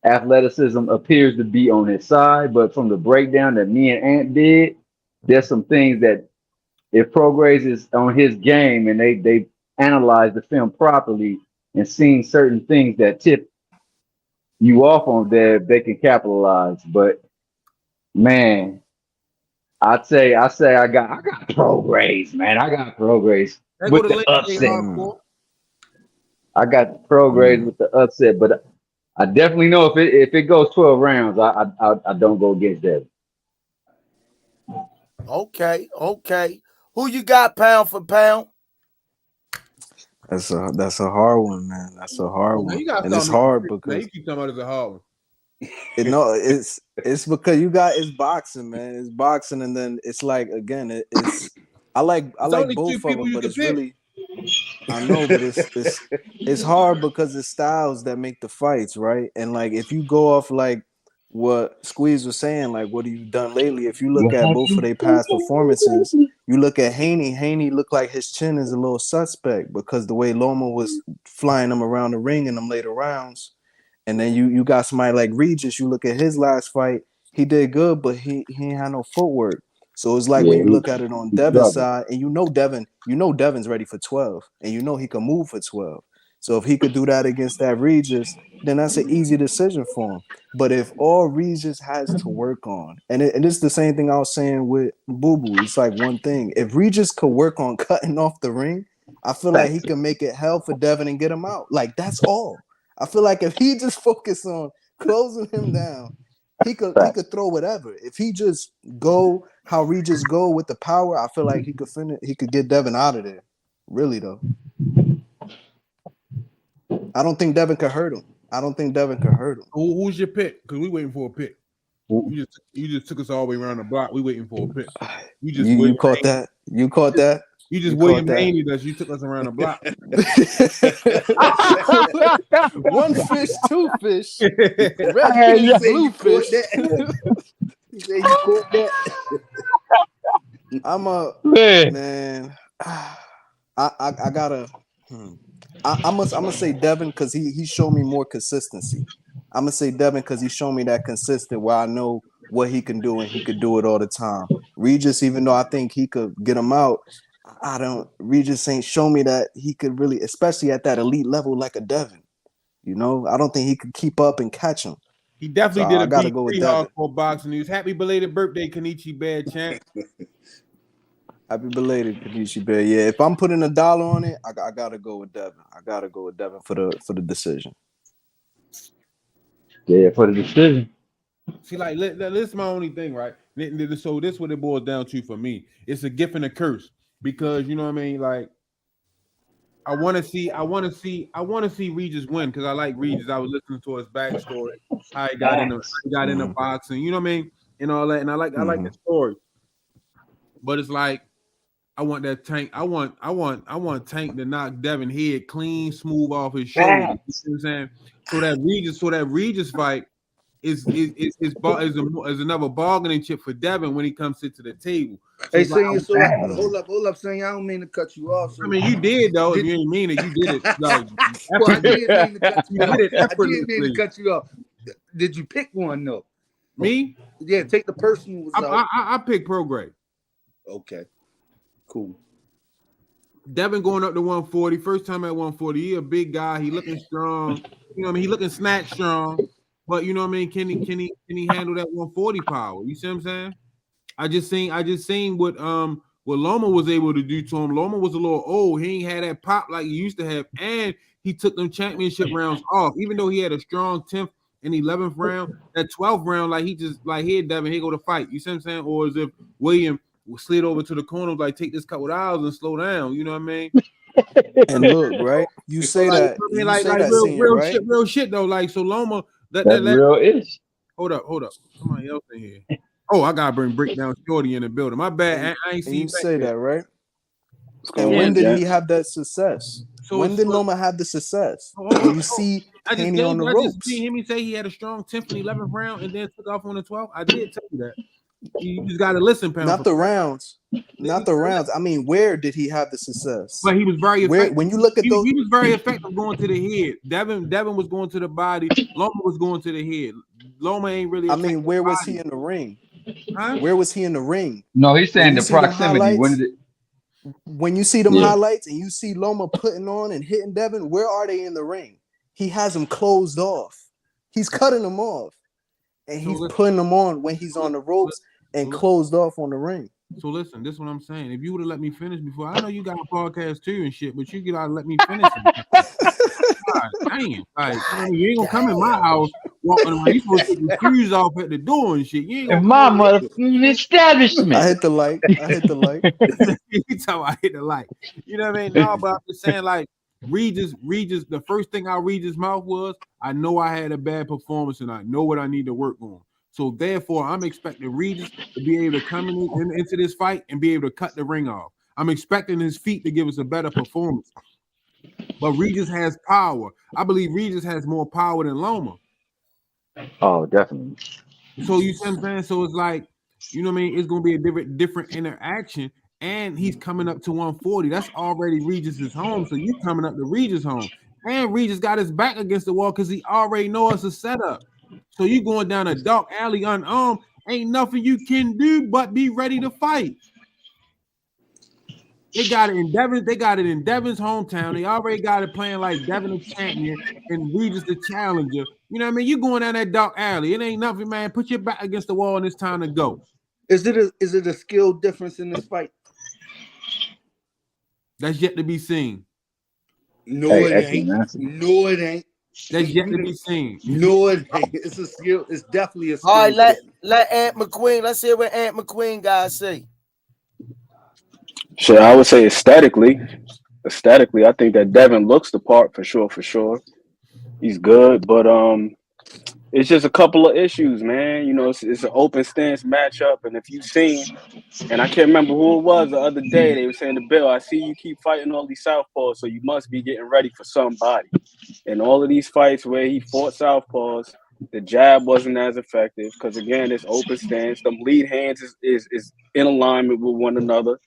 athleticism appears to be on his side, but from the breakdown that me and Ant did, there's some things that if Prograis is on his game and they analyze the film properly and seen certain things that tip you off on there, they can capitalize. But man, I say I got Prograis, man. I got Prograis with the upset. I got Prograis with the upset, but I definitely know if it goes 12 rounds, I don't go against that. Okay. Who you got pound for pound? That's a hard one, man. That's a hard one, and it's hard because you keep talking about it's a hard one. It's because it's boxing, man. It's boxing, and then it's like again, I like both of them, but it's really. I know, but it's hard because it's styles that make the fights, right? And like if you go off like what Squeeze was saying, like what have you done lately? If you look at both of their past performances, you look at Haney looked like his chin is a little suspect because the way Loma was flying him around the ring in them later rounds. And then you got somebody like Regis, you look at his last fight, he did good, but he ain't had no footwork. So it's like when you look at it on Devin's side, and you know Devin's ready for 12, and you know he can move for 12. So if he could do that against that Regis, then that's an easy decision for him. But if all Regis has to work on, and it's the same thing I was saying with Boo Boo, it's like one thing. If Regis could work on cutting off the ring, I feel like he can make it hell for Devin and get him out. Like that's all. I feel like if he just focus on closing him down, he could throw whatever. If he just go how Regis go with the power, I feel like he could finish. He could get Devin out of there. Really though, I don't think Devin could hurt him. Who's your pick? Because we waiting for a pick. You just took us all the way around the block. We waiting for a pick. You just You William caught Haney. that? You caught that? You just You William caught that? Haney does. You took us around the block. One fish, two fish, red Hey, fish, yeah. blue fish. He said he caught that. I'm a Man. man. I gotta. I'm gonna say Devin because he showed me more consistency. I'm gonna say Devin because he showed me that consistent where I know what he can do and he could do it all the time. Regis, even though I think he could get him out, Regis ain't show me that he could really, especially at that elite level like a Devin. You know, I don't think he could keep up and catch him. He definitely So did I a gotta go with Devin. hardcore boxing news. Happy belated birthday, Kenichi Bad Champ. Happy belated, Kenichi Bear. Yeah, if I'm putting $1 on it, I gotta go with Devin. I gotta go with Devin for the decision. Yeah, for the decision. See, like, this is my only thing, right? So this is what it boils down to for me. It's a gift and a curse because you know what I mean. Like, I want to see Regis win because I like Regis. I was listening to his backstory, how he got into boxing. You know what I mean, and all that. And I like the story. But it's like I want that Tank. I want Tank to knock Devin head clean, smooth off his shoulder. You know what I'm saying? So that Regis fight is another bargaining chip for Devin when he comes to the table. So Hey, it's like, hold up, saying I don't mean to cut you off. So I mean, you did though. If you ain't mean it, you did it. Like, well, I did mean to cut you off. did it I did mean to effortlessly. cut you off. Did you pick one though? Me? Yeah, take the person who was out. I picked Prograis. Okay, cool. Devin going up to 140. First time at 140. He a big guy. He looking strong. You know what I mean? He looking snatch strong. But you know what I mean? Can he handle that 140 power? You see what I'm saying? I just seen what Loma was able to do to him. Loma was a little old. He ain't had that pop like he used to have, and he took them championship rounds off. Even though he had a strong 10th and 11th round, that 12th round, like he had Devin, he go to fight. You see what I'm saying? Or as if William slid over to the corner, like take this couple hours and slow down. You know what I mean? And look, right? You say like, that. I mean, You like say that real, scene, real right? shit, real shit though. Like so, Loma. That's real ish. Hold up. Somebody else in here. Oh, I gotta bring Breakdown Shorty in the building. My bad. I ain't see you say there. that, right? And when did he have that success? When did Loma have the success? When you see Haney on the ropes. I just seen him say he had a strong 10th and 11th round and then took off on the 12th. I did tell you that. You just got to listen, pound. Not the rounds. Not the rounds. I mean, where did he have the success? But he was very effective. When you look at those, he was very effective going to the head. Devin was going to the body. Loma was going to the head. Loma ain't really. I mean, where was he in the ring? Huh? Where was he in the ring? No, he's saying the proximity. When you see them highlights and you see Loma putting on and hitting Devin, where are they in the ring? He has them closed off. He's cutting them off. And he's putting them on when he's on the ropes and closed off on the ring. So listen, this is what I'm saying. If you would have let me finish before, I know you got a podcast too and shit, but you gotta let me finish. God, dang, like you ain't gonna come in my house walking around. You supposed to take your shoes off at the door and shit. You ain't in my motherfucking establishment. I hit the light. You talking about I hit the light. You know what I mean? No, but I'm just saying, like Regis, the first thing out Regis' mouth was, I know I had a bad performance and I know what I need to work on. So therefore, I'm expecting Regis to be able to come into this fight and be able to cut the ring off. I'm expecting his feet to give us a better performance. But Regis has power. I believe Regis has more power than Loma. Oh, definitely. So you see what I'm saying? So it's like, you know what I mean? It's gonna be a different interaction. And he's coming up to 140. That's already Regis' home. So you coming up to Regis' home. And Regis got his back against the wall because he already knows it's a setup. So you going down a dark alley unarmed, ain't nothing you can do but be ready to fight. They got it in Devin's hometown. They already got it playing like Devin the champion and Regis the challenger. You know what I mean? You going down that dark alley. It ain't nothing, man. Put your back against the wall and it's time to go. Is it a skill difference in this fight? That's yet to be seen. No, it ain't. No, it ain't. That's yet to be seen. No, it ain't. It's a skill. It's definitely a skill. All right, let Aunt McQueen. Let's hear what Aunt McQueen guys say. Sure, I would say aesthetically, I think that Devin looks the part for sure. He's good, but It's just a couple of issues, man. You know, it's an open stance matchup, and if you've seen, and I can't remember who it was the other day, they were saying to Bill, I see you keep fighting all these southpaws, so you must be getting ready for somebody. In all of these fights where he fought southpaws, the jab wasn't as effective because again, it's open stance. Them lead hands is in alignment with one another.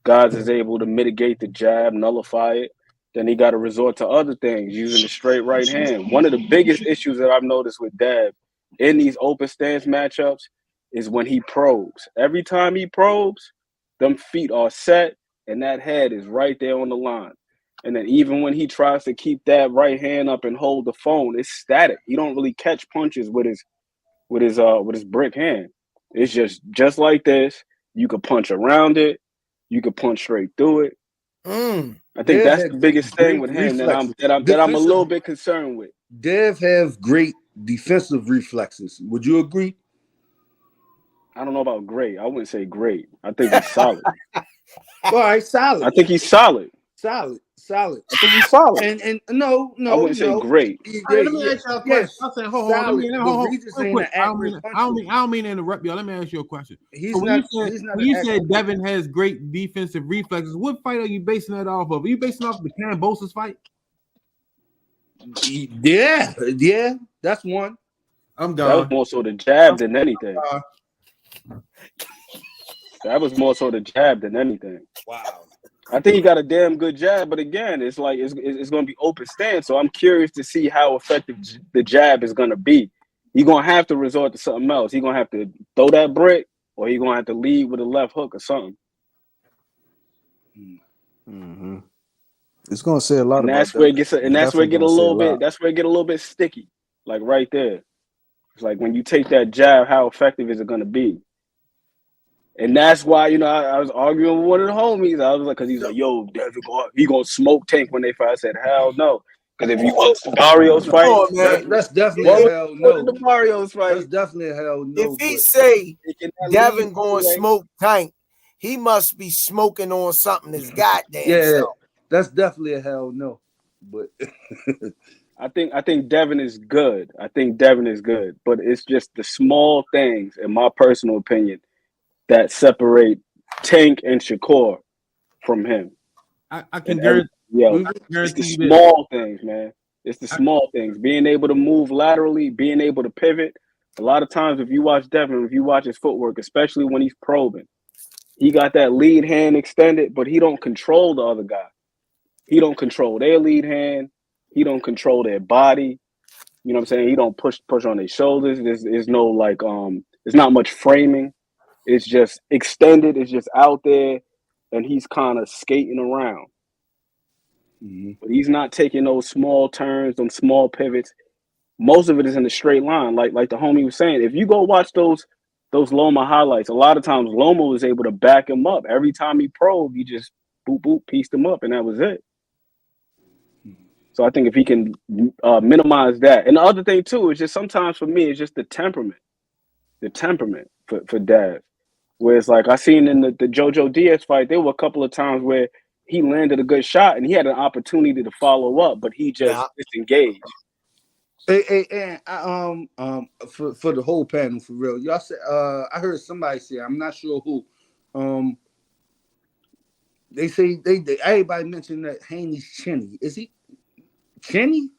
Guys is able to mitigate the jab, nullify it. Then he got to resort to other things, using the straight right hand. One of the biggest issues that I've noticed with Dab in these open stance matchups is when he probes. Every time he probes, them feet are set and that head is right there on the line. And then even when he tries to keep that right hand up and hold the phone, it's static. He don't really catch punches with his brick hand. It's just like this. You could punch around it. You could punch straight through it. I think that's the biggest thing with him that I'm a little bit concerned with. Dev have great defensive reflexes. Would you agree? I don't know about great. I wouldn't say great. I think he's solid. All right, solid. I think he's solid. Solid. I think he's solid. And no, I wouldn't say great. Right, let me ask y'all a question. I'm saying, hold on. I don't mean to interrupt y'all. Let me ask you a question. When you said Devin has great defensive reflexes, what fight are you basing that off of? Are you basing off the Cambosa's fight? Yeah, that's one. I'm done. That was more so the jab than anything. That was more so the jab than anything. Wow. I think he got a damn good jab, but again, it's like it's going to be open stance. So I'm curious to see how effective the jab is going to be. He's going to have to resort to something else. He's going to have to throw that brick, or he's going to have to lead with a left hook or something. Mm-hmm. It's going to say a lot. And that's where it gets. And that's where it get a little bit. That's where it get a little bit sticky. Like right there. It's like when you take that jab, how effective is it going to be? And that's why, you know, I was arguing with one of the homies. I was like, because he's like, yo, he gonna smoke Tank when they fight. I said, hell no. Because if you watch the Barrios fight, that's definitely a hell no. The Barrios fight, that's definitely a hell no. If he say Devin going to smoke Tank, he must be smoking on something that's goddamn. Yeah, that's definitely a hell no. But I think Devin is good. But it's just the small things, in my personal opinion, that separate Tank and Shakur from him. I can guarantee it's the small things, man. It's the small things. Being able to move laterally, being able to pivot. A lot of times, if you watch Devin, if you watch his footwork, especially when he's probing, he got that lead hand extended, but he don't control the other guy. He don't control their lead hand. He don't control their body. You know what I'm saying? He don't push on their shoulders. There's no like there's not much framing. It's just extended. It's just out there, and he's kind of skating around. Mm-hmm. But he's not taking those small turns, those small pivots. Most of it is in a straight line, like the homie was saying. If you go watch those Loma highlights, a lot of times Loma was able to back him up. Every time he probed, he just boop boop pieced him up, and that was it. So I think if he can minimize that, and the other thing too is just sometimes for me it's just the temperament for Dad. Where it's like I seen in the Jojo Diaz fight, there were a couple of times where he landed a good shot and he had an opportunity to follow up, but he just disengaged. And for the whole panel, for real, y'all said I heard somebody say, I'm not sure who, they say they everybody mentioned that Haney's chinny. Is he chinny?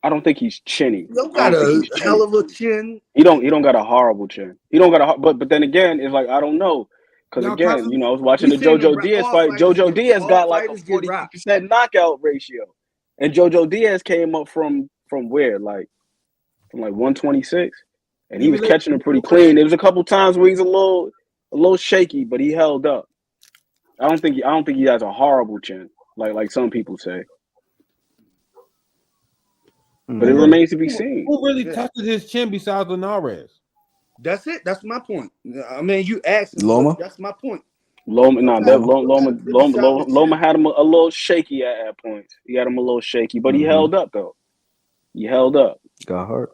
I don't think he's chinny. You got a hell of a chin. He don't got a horrible chin. He don't got a but then again, it's like I don't know. Because again, you know, I was watching the Jojo Diaz fight. Jojo Diaz got like a 40% knockout ratio. And Jojo Diaz came up from where? Like from like 126. And he was catching him pretty clean. There was a couple times where he's a little shaky, but he held up. I don't think he has a horrible chin, like some people say. But it remains to be seen. Who really tested his chin besides Linares? That's it. That's my point. I mean, you asked Loma. That's my point. Loma had him a little shaky at points. He had him a little shaky, but he held up though. He held up. Got hurt.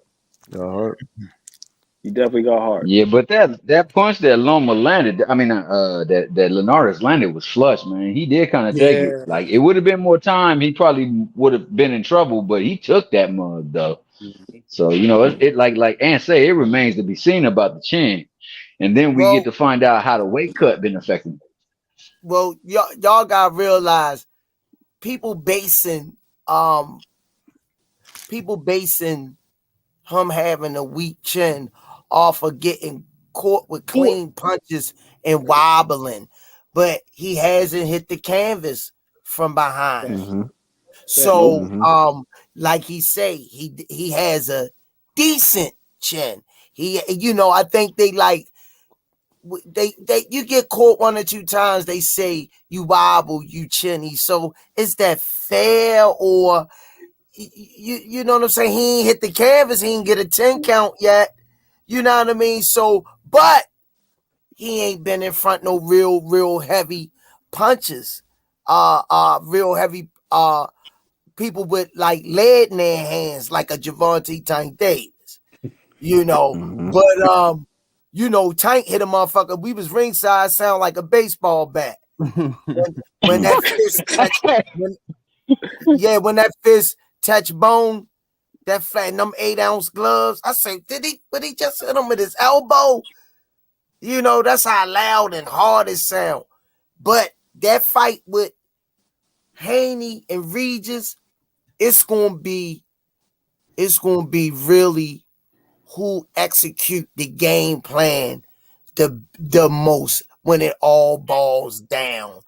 He definitely got hard. Yeah, but that punch that Loma landed, that Linares landed was flush, man. He did kind of take it. Like it would have been more time. He probably would have been in trouble, but he took that mug though. So it like Ant say, it remains to be seen about the chin, and then we get Well, to find out how the weight cut been affecting. well, y'all gotta realize people basing him having a weak chin off of getting caught with clean punches and wobbling, but he hasn't hit the canvas from behind. Mm-hmm. So, Mhm. like he say, he has a decent chin. I think they you get caught 1 or 2 times, they say you wobble, you chinny. So is that fair, or you know what I'm saying? He ain't hit the canvas, he ain't get a 10 count yet. You know what I mean? So, but he ain't been in front no real heavy punches. Real heavy people with like lead in their hands, like a Javante Tank Davis. Mhm. But Tank hit a motherfucker. We was ringside, sound like a baseball bat. When that fist touch, when that fist touch bone, that flat, them 8-ounce gloves. I say, did he just hit him with his elbow? That's how loud and hard it sound. But that fight with Haney and Rize, it's gonna be really who execute the game plan the most when it all balls down.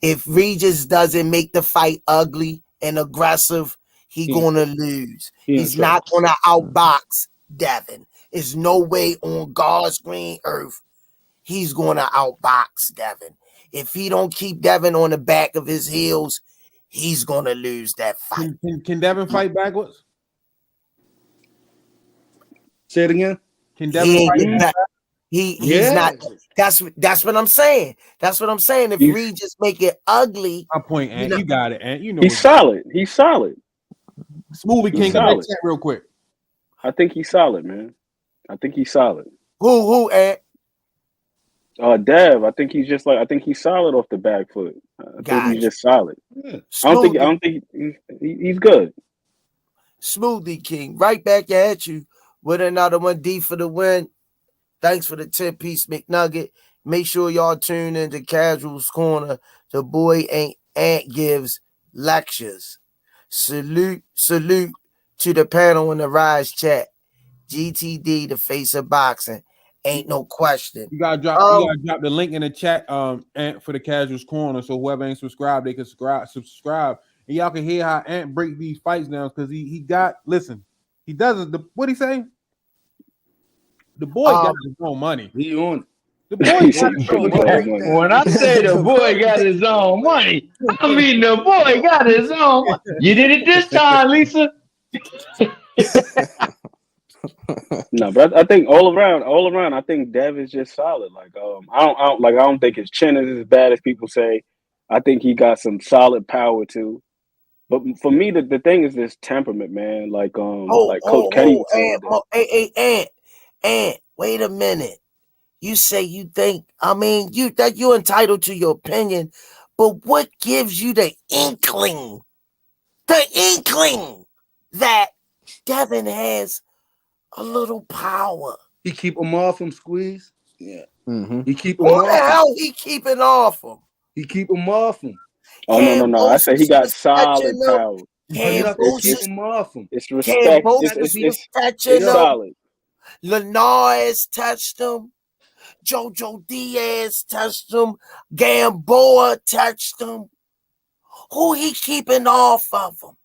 If Regis doesn't make the fight ugly and aggressive, he gonna lose. He's not gonna outbox Devin. There's no way on God's green earth he's gonna outbox Devin. If he don't keep Devin on the back of his heels, he's gonna lose that fight. Can Devin fight backwards? Say it again. Can Devin fight backwards? He's not. That's what I'm saying. That's what I'm saying. If Regis make it ugly, my point, Ant. You got it, Ant. He's solid. He's solid. Smoothie King, come back chat real quick. I think he's solid, man. I think he's solid. Who, Ant? Dev. I think he's solid off the back foot. I think he's just solid. Yeah. I don't think he's good. Smoothie King, right back at you with another one. D for the win. Thanks for the 10-piece McNugget. Make sure y'all tune into Casuals Corner. The boy Ant gives lectures. Salute to the panel in the Rize chat. GTD, the face of boxing. Ain't no question. You gotta drop the link in the chat, Ant, for the Casuals Corner. So whoever ain't subscribed, they can subscribe. And y'all can hear how Ant break these fights down, because he does it. What he say? The boy got his own money. He on it. The boy got his own money. When I say the boy got his own money, I mean the boy got his own money. You did it this time, Lisa. No, but I think all around, I think Dev is just solid. Like, I don't think his chin is as bad as people say. I think he got some solid power too. But for me, the thing is this temperament, man. Like, Coach Kenny was saying. Ant, wait a minute. You say you think, you're entitled to your opinion, but what gives you the inkling that Devin has a little power? He keep him off him, Squeeze. Yeah. Mm-hmm. He keep him off him. What the hell he keeping off him? He keep him off him. Oh, no. I said he got solid power. Enough to keep him off him. It's respect. It's solid. Linares touched him. Jojo Diaz touched him. Gamboa touched him. Who he keeping off of him?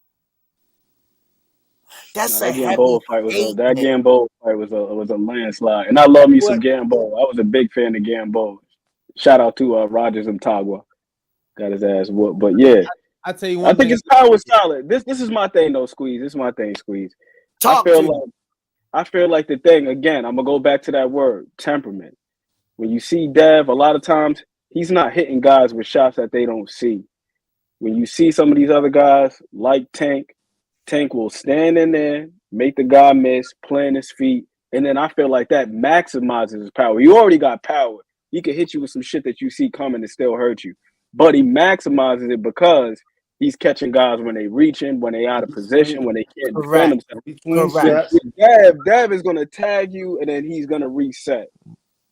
That's a Gamboa fight was a landslide, and I love me some Gamboa. I was a big fan of Gamboa. Shout out to Rogers and Tagua, got his ass whooped. But yeah, I tell you one I think his power was solid. This is my thing though, Squeeze. This is my thing, Squeeze. I feel like the thing again. I'm gonna go back to that word, temperament. When you see Dev, a lot of times he's not hitting guys with shots that they don't see. When you see some of these other guys like Tank will stand in there, make the guy miss, plant his feet, and then I feel like that maximizes his power. You already got power. He can hit you with some shit that you see coming and still hurt you. But he maximizes it because He's catching guys when they reaching, when they out of position, when they can't defend themselves. Between Correct. steps. Dev is gonna tag you, and then he's gonna reset.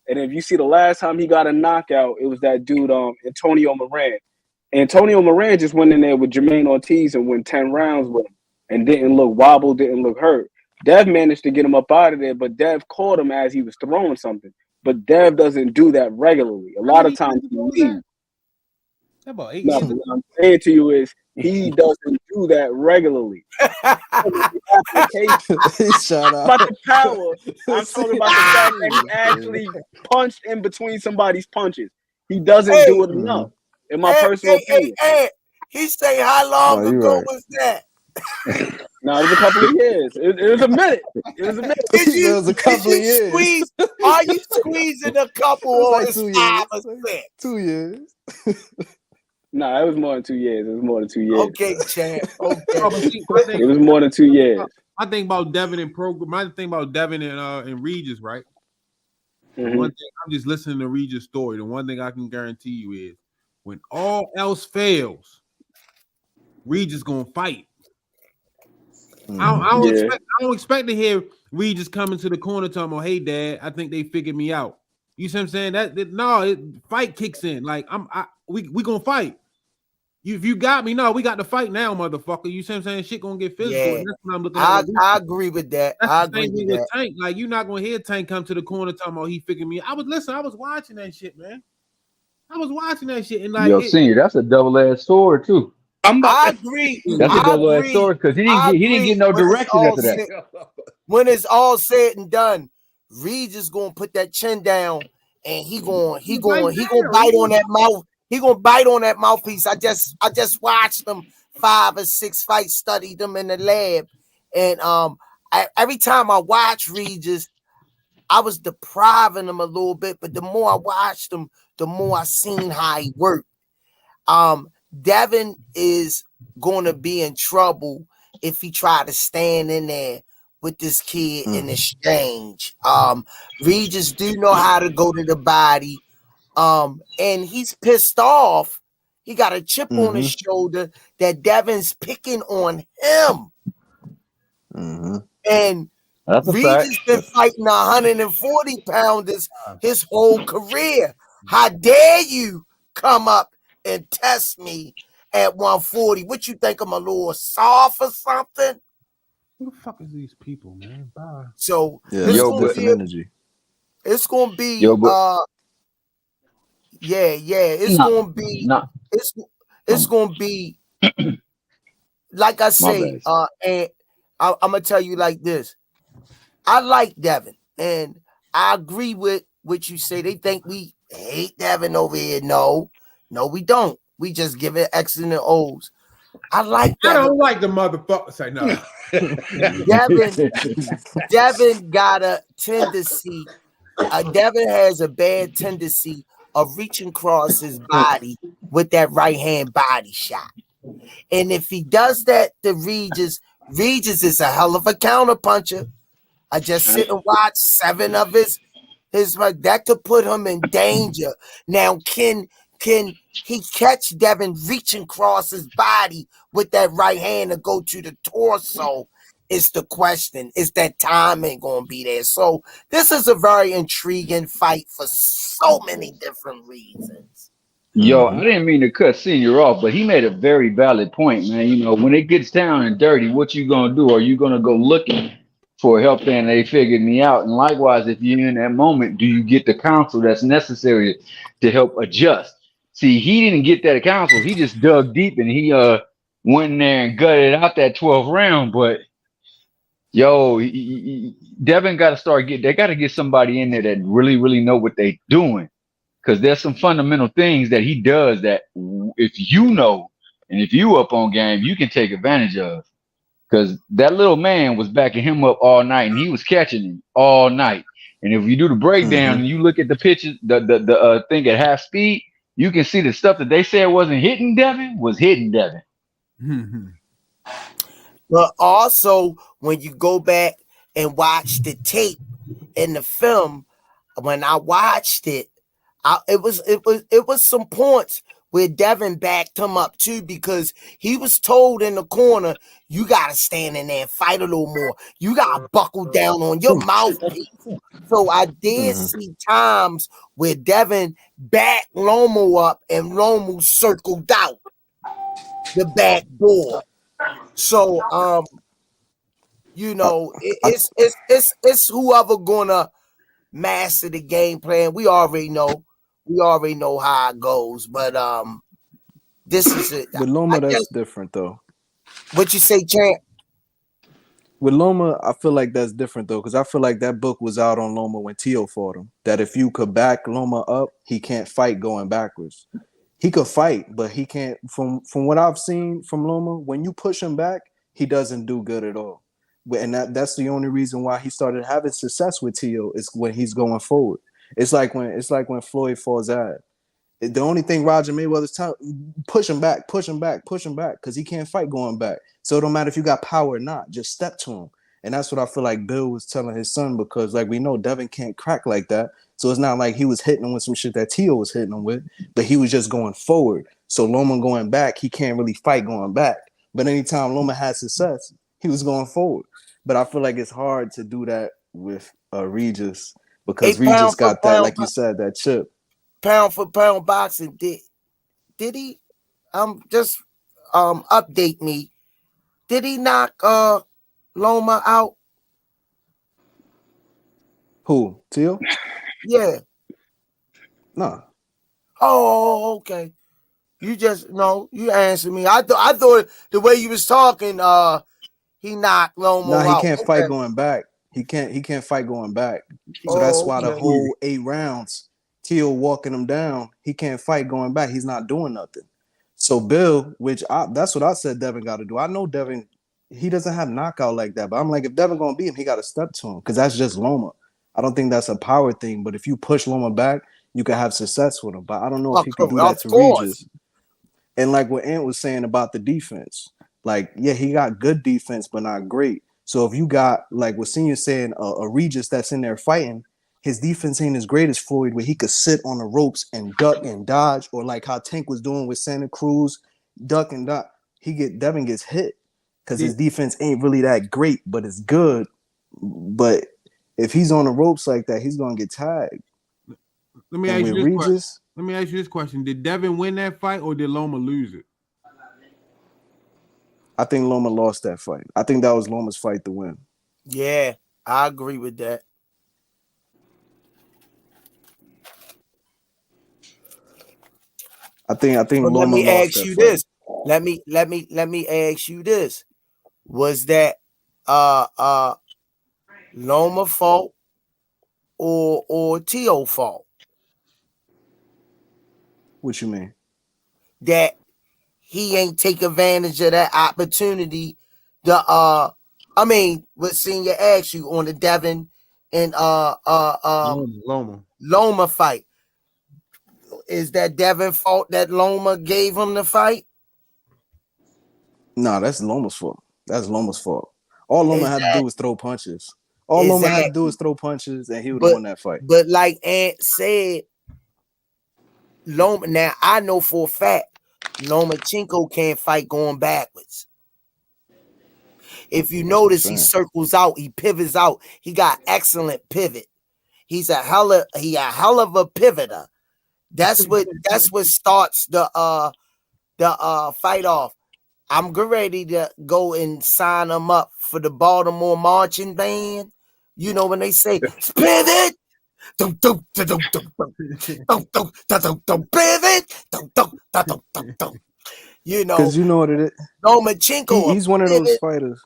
And if you see the last time he got a knockout, it was that dude, Antonio Moran. Antonio Moran just went in there with Jermaine Ortiz and went 10 rounds with him and didn't look wobbled, didn't look hurt. Dev managed to get him up out of there, but Dev caught him as he was throwing something. But Dev doesn't do that regularly. A lot of times he leaves. About 8 No, years ago. what I'm saying to you is he doesn't do that regularly. Shout out. About the power. I'm talking about the fact that he actually punched in between somebody's punches. He doesn't do it enough, in my personal opinion. He say, how long ago was that? No, it was a couple of years. It was a minute. It was a minute. It was a couple of years. Are you squeezing a couple or like 2 years? 5%? 2 years. No, it was more than 2 years. It was more than 2 years. Okay, champ. Okay. It was more than 2 years. I think about Devin and Prograis. My thing about Devin and Regis, right? Mm-hmm. One thing, I'm just listening to Regis' story. The one thing I can guarantee you is when all else fails, Regis gonna fight. I don't expect to hear Regis coming to the corner talking about, hey dad, I think they figured me out. You see what I'm saying? Fight kicks in. Like we gonna fight. If you got me, we got to fight now, motherfucker. You see what I'm saying? Shit gonna get physical. Yeah. And that's what I'm looking at. I agree with that. I agree with that. Tank. Like you're not gonna hear Tank come to the corner talking about he figured me. I was watching that shit, man. I was watching that shit and like Senior, that's a double-edged sword too. I agree. That's a double-edged sword because he didn't get no direction after that. When it's all said and done, Regis gonna put that chin down and he gonna bite on that mouth. He gonna bite on that mouthpiece. I just watched them 5 or 6 fights, studied them in the lab, and every time I watch Regis, I was depriving him a little bit, but the more I watched him, the more I seen how he worked. Devin is gonna be in trouble if he try to stand in there with this kid in exchange. Regis do know how to go to the body. And he's pissed off. He got a chip on his shoulder that Devin's picking on him. And Regis been fighting 140 pounders his whole career. How dare you come up and test me at 140? What you think, I'm a little soft or something? Who the fuck is these people, man? Bye. So it's gonna be energy. It's gonna be it's gonna be it's gonna be like I say, and I'm gonna tell you like this. I like Devin, and I agree with what you say. They think we hate Devin over here. No, we don't. We just give it X's and O's. I like Devin. I don't like the motherfucker. Say no. Devin got a tendency. Devin has a bad tendency of reaching across his body with that right hand body shot. And if he does that to Regis is a hell of a counter puncher. I just sit and watch 7 of his that could put him in danger. Now, can he catch Devin reaching across his body with that right hand to go to the torso? Is the question. Is that timing going to be there? So this is a very intriguing fight for so many different reasons. Yo, I didn't mean to cut Senior off, but he made a very valid point, man. You know, when it gets down and dirty, what you gonna do? Are you gonna go looking for help? And they figured me out. And likewise, if you're in that moment, do you get the counsel that's necessary to help adjust? See, he didn't get that counsel. He just dug deep and he went in there and gutted out that 12th round. But yo, Devin got to start they got to get somebody in there that really know what they doing. Because there's some fundamental things that he does that if you know, and if you up on game, you can take advantage of. Because that little man was backing him up all night, and he was catching him all night. And if you do the breakdown and you look at the pitches, the thing at half speed, you can see the stuff that they said wasn't hitting Devin was hitting Devin. But also, when you go back and watch the tape and the film, when I watched it, it was some points where Devin backed him up too, because he was told in the corner, you got to stand in there and fight a little more. You got to buckle down on your mouthpiece. So I did see times where Devin backed Lomo up and Lomo circled out the back door. So, you know, it's whoever gonna master the game plan. We already know how it goes. But this is it. With Loma, that's different though. What you say, champ? With Loma, I feel like that's different though, because I feel like that book was out on Loma when Tio fought him. That if you could back Loma up, he can't fight going backwards. He could fight, but he can't. From what I've seen from Loma, when you push him back, he doesn't do good at all. And that's the only reason why he started having success with Tio is when he's going forward. It's like when Floyd falls out. The only thing Roger Mayweather's telling, push him back, because he can't fight going back. So it don't matter if you got power or not, just step to him. And that's what I feel like Bill was telling his son, because like we know Devin can't crack like that. So it's not like he was hitting him with some shit that Tio was hitting him with, but he was just going forward. So Loma going back, he can't really fight going back. But anytime Loma had success, he was going forward. But I feel like it's hard to do that with Regis, because Regis got that, like you said, that chip. Pound for pound boxing, did he just update me? Did he knock Loma out? Who? Tio? Yeah. No. Oh, okay. You answered me. I thought the way you was talking, he knocked Loma out. No, he can't fight going back. He can't fight going back. So that's why the whole 8 rounds, Tio walking him down, he can't fight going back. He's not doing nothing. So Bill, that's what I said Devin got to do. I know Devin, he doesn't have knockout like that, but I'm like, if Devin gonna beat him, he got to step to him, because that's just Loma. I don't think that's a power thing, but if you push Loma back, you can have success with him. But I don't know if he can do that to Regis. And like what Ant was saying about the defense, like, yeah, he got good defense, but not great. So if you got, like what Senior's saying, a Regis that's in there fighting, his defense ain't as great as Floyd, where he could sit on the ropes and duck and dodge, or like how Tank was doing with Santa Cruz, duck and dodge. Devin gets hit because his defense ain't really that great, but it's good. But if he's on the ropes like that, he's gonna get tagged. Let me ask you this question: did Devin win that fight, or did Loma lose it? I think Loma lost that fight. I think that was Loma's fight to win. Yeah, I agree with that. I think Loma let me lost ask that you fight. this. Let me ask you this. Was that Loma fault or Tio fault? What you mean? That he ain't take advantage of that opportunity. What Senior asked you on the Devin and Loma fight. Is that Devin fault that Loma gave him the fight? No, that's Loma's fault. All Loma had to do was throw punches. Loma had to do was throw punches, and he would have won that fight. But like Ant said, Loma. Now I know for a fact Lomachenko can't fight going backwards. If you notice, he circles out, he pivots out. He got excellent pivot. He's a hell of a pivoter. That's what starts the fight off. I'm ready to go and sign him up for the Baltimore marching band. You know when they say pivot, pivot, you know, because you know what it is. Lomachenko, he's one of those fighters.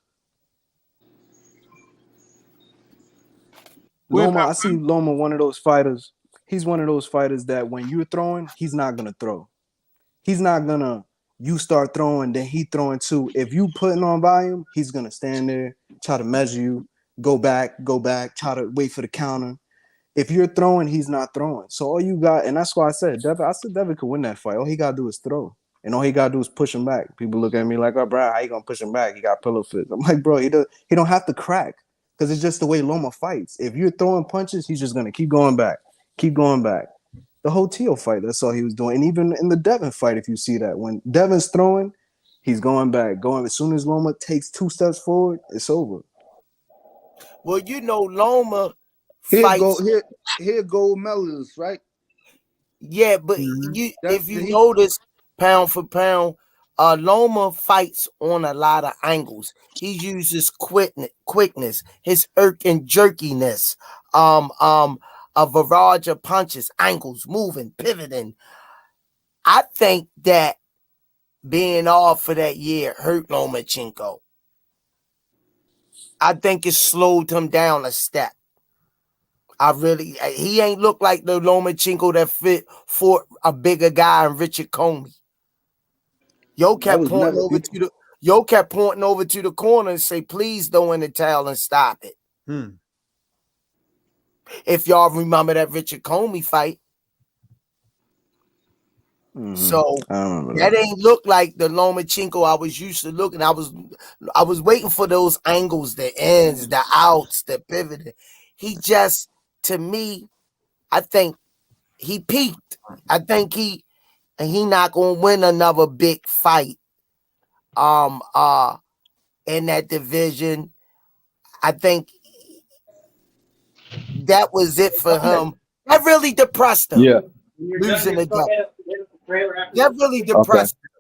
Loma, I see Loma, one of those fighters. He's one of those fighters that when you're throwing, he's not gonna throw. He's not gonna. You start throwing, then he throwing too. If you putting on volume, he's gonna stand there, try to measure you, go back, try to wait for the counter. If you're throwing, he's not throwing. So all you got, and that's why I said Devin could win that fight. All he gotta do is throw. And all he gotta do is push him back. People look at me like, oh, bro, how you gonna push him back? He got pillow fist. I'm like, bro, he don't have to crack, because it's just the way Loma fights. If you're throwing punches, he's just gonna keep going back. the whole Tio fight. That's all he was doing. And even in the Devin fight, if you see that, when Devin's throwing, he's going back. As soon as Loma takes 2 steps forward, it's over. Well, Loma Here fights. go Mellors, right? Yeah, but if you notice, pound for pound, Loma fights on a lot of angles. He uses quickness, his irk and jerkiness, a barrage of punches, angles, moving, pivoting. I think that being off for that year hurt Lomachenko. I think it slowed him down a step. He ain't look like the Lomachenko that fit for a bigger guy and Richard Comey. Yo kept pointing over to the corner and say, please throw in the towel and stop it. If y'all remember that Richard Comey fight. Mm-hmm. So that ain't look like the Lomachenko I was used to looking. I was waiting for those angles, the ins, the outs, the pivoting. He just, to me, I think he peaked. I think he not gonna win another big fight. In that division, I think that was it for him. That really depressed him. Yeah, losing the gut. That really depressed him.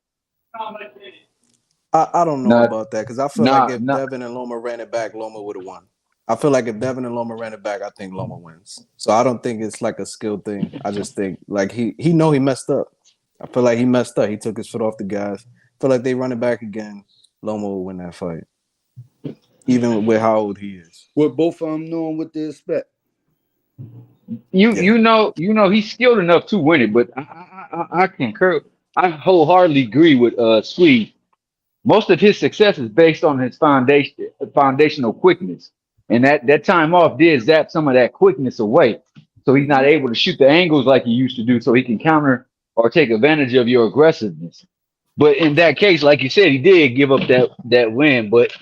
I don't know about that because I feel like if Devin and Loma ran it back, Loma would have won. I feel like if Devin and Loma ran it back, I think Loma wins. So I don't think it's like a skill thing. I just think like he know he messed up. I feel like he messed up. He took his foot off the gas. I feel like they run it back again. Loma will win that fight, even with how old he is. With both of them knowing what to expect. You know, he's skilled enough to win it, but I concur. I wholeheartedly agree with Swede. Most of his success is based on his foundational quickness, and that time off did zap some of that quickness away. So he's not able to shoot the angles like he used to do, so he can counter or take advantage of your aggressiveness. But in that case, like you said, he did give up that win. But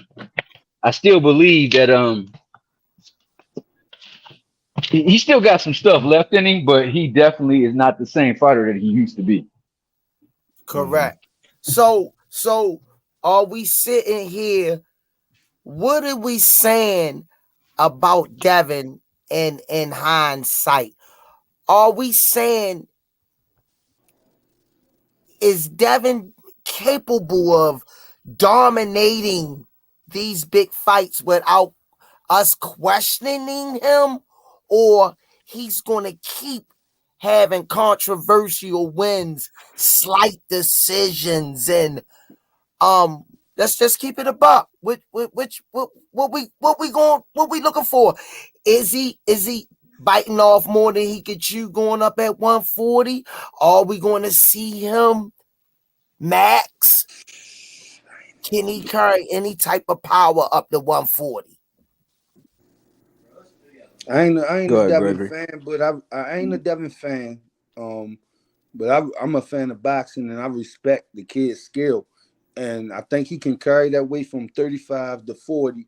I still believe that he still got some stuff left in him, but he definitely is not the same fighter that he used to be. Correct. So are we sitting here? What are we saying about Devin in hindsight? Are we saying, is Devin capable of dominating these big fights without us questioning him, or he's going to keep having controversial wins, slight decisions, and let's just keep it a buck. What we looking for? Is he biting off more than he could chew going up at 140? Are we going to see him max? Can he carry any type of power up to 140? I ain't a Devin fan, but I ain't a Devin fan. But I'm a fan of boxing, and I respect the kid's skill, and I think he can carry that weight from 35 to 40.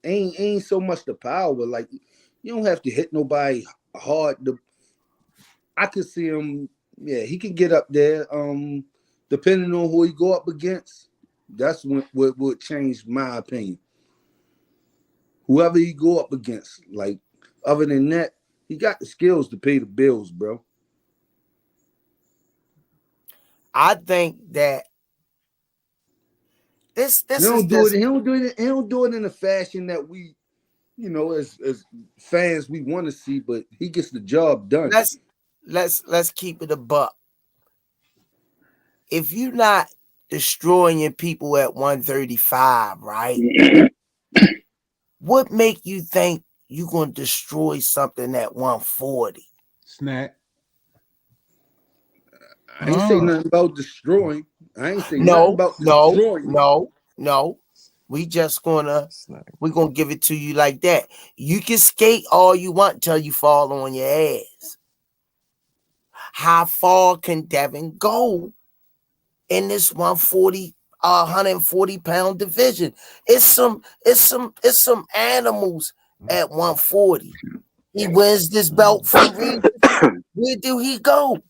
Ain't so much the power. Like, you don't have to hit nobody hard. I could see him. Yeah, he can get up there. Depending on who he go up against, that's what would change my opinion. Whoever he go up against, like, other than that, he got the skills to pay the bills, bro. I think that this he don't do it in a fashion that we, as fans, we want to see, but he gets the job done. Let's keep it a buck. If you're not destroying people at 135, right? What make you think you're going to destroy something at 140? Snack. I ain't say nothing about destroying. I ain't say nothing about destroying. No. We're gonna give it to you like that. You can skate all you want until you fall on your ass. How far can Devin go in this 140 pound division? It's some animals at 140. He wins this belt from Rize. Where do he go?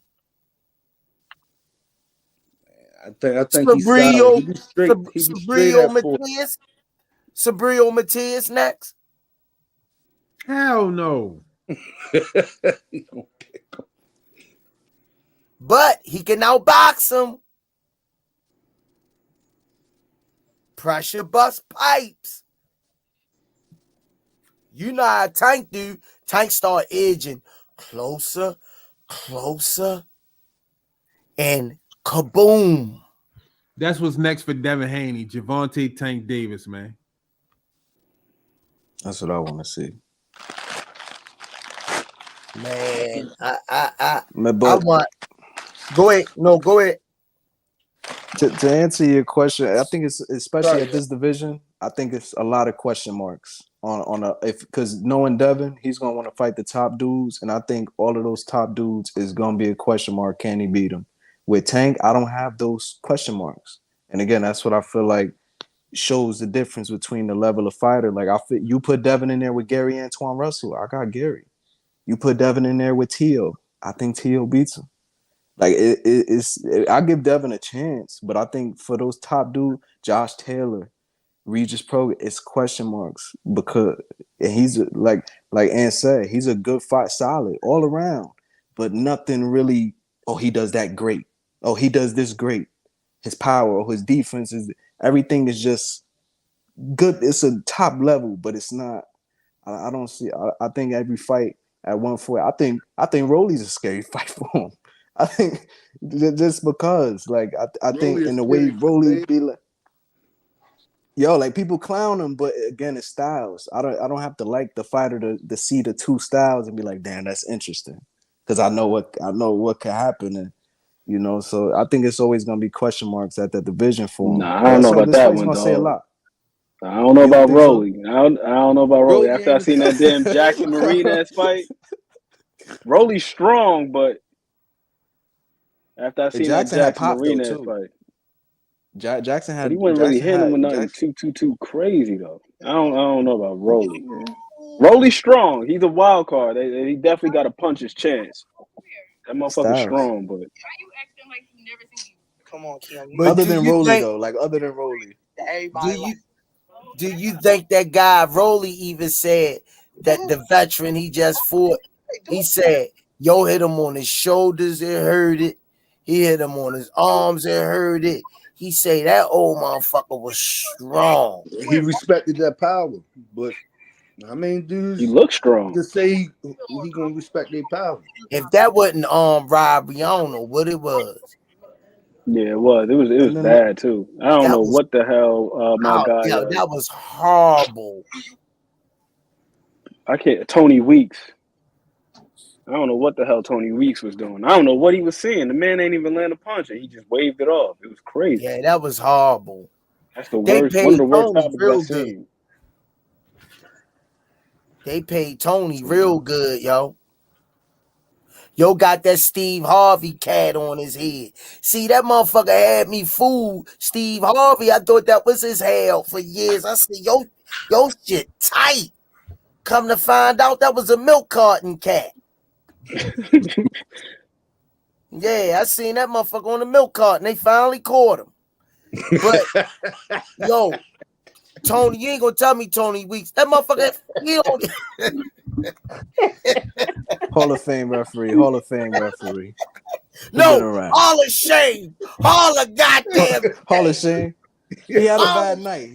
I think he's solid. He be straight. He be straight at 4. Sabrio Matias next. Hell no. But he can outbox him. Pressure bust pipes. You know how Tank do. Tank start edging closer, and kaboom. That's what's next for Devin Haney, Javante Tank Davis, man. That's what I want to see. Man, I But want. Go ahead. No, go ahead. To answer your question, I think it's especially at this division. I think it's a lot of question marks because knowing Devin, he's gonna want to fight the top dudes, and I think all of those top dudes is gonna be a question mark. Can he beat him? With Tank, I don't have those question marks, and again, that's what I feel like shows the difference between the level of fighter. Like you put Devin in there with Gary Antuanne Russell, I got Gary. You put Devin in there with Teal, I think Teal beats him. Like I give Devin a chance, but I think for those top dudes, Josh Taylor, Regis Prograis, it's question marks because he's like Ann said, he's a good fight, solid all around, but nothing really. Oh, he does that great. Oh, he does this great. His power or his defense is everything is just good. It's a top level, but it's not. I don't see. I think every fight at 140. I think Rolly's a scary fight for him. I think just because, like, I think in the way Rolly be like, like people clown him, but again, it's styles. I don't have to like the fighter to see the two styles and be like, damn, that's interesting, because I know what could happen, and so I think it's always gonna be question marks at that division for him. Nah, I don't know about that one, gonna say a lot. I don't know about Rolly. So? I don't know about Rolly. Rolly After I seen that damn Jackson Marinez fight, Rolly's strong, but after I seen that Jackson Marinez fight, Jackson had. But he wasn't really hitting him with nothing too crazy though. I don't know about Rolly. Rolly's strong. He's a wild card. He definitely got to punch his chance. That motherfucker's strong, but. Why you acting like you never seen you? Come on, Kim. Other than Rolly though, like other than Rolly. Do you think that guy Rolly even said that the veteran he just fought? He said, "Yo, hit him on his shoulders, it hurt it. He hit him on his arms, it hurt it." He say that old motherfucker was strong. He respected that power, but I mean, dudes, he looks strong. To say he gonna respect their power. If that wasn't robbery, I don't know what it was. Yeah, it was. It was bad too. I don't know what the hell my guy. Yeah, that was horrible. I can't. Tony Weeks. I don't know what the hell Tony Weeks was doing. I don't know what he was seeing. The man ain't even land a punch, and he just waved it off. It was crazy. Yeah, that was horrible. That's the worst. One of the worst topics I've seen. They paid Tony real good, yo. Yo got that Steve Harvey cat on his head. See, that motherfucker had me fooled. Steve Harvey, I thought that was his hair for years. I said, yo shit tight. Come to find out, that was a milk carton cat. Yeah, I seen that motherfucker on the milk carton. They finally caught him. But, yo, Tony, you ain't gonna tell me Tony Weeks. That motherfucker, he don't... Hall of Fame referee. No, Hall of Shame. Hall of goddamn. Hall of Shame. He had a bad night.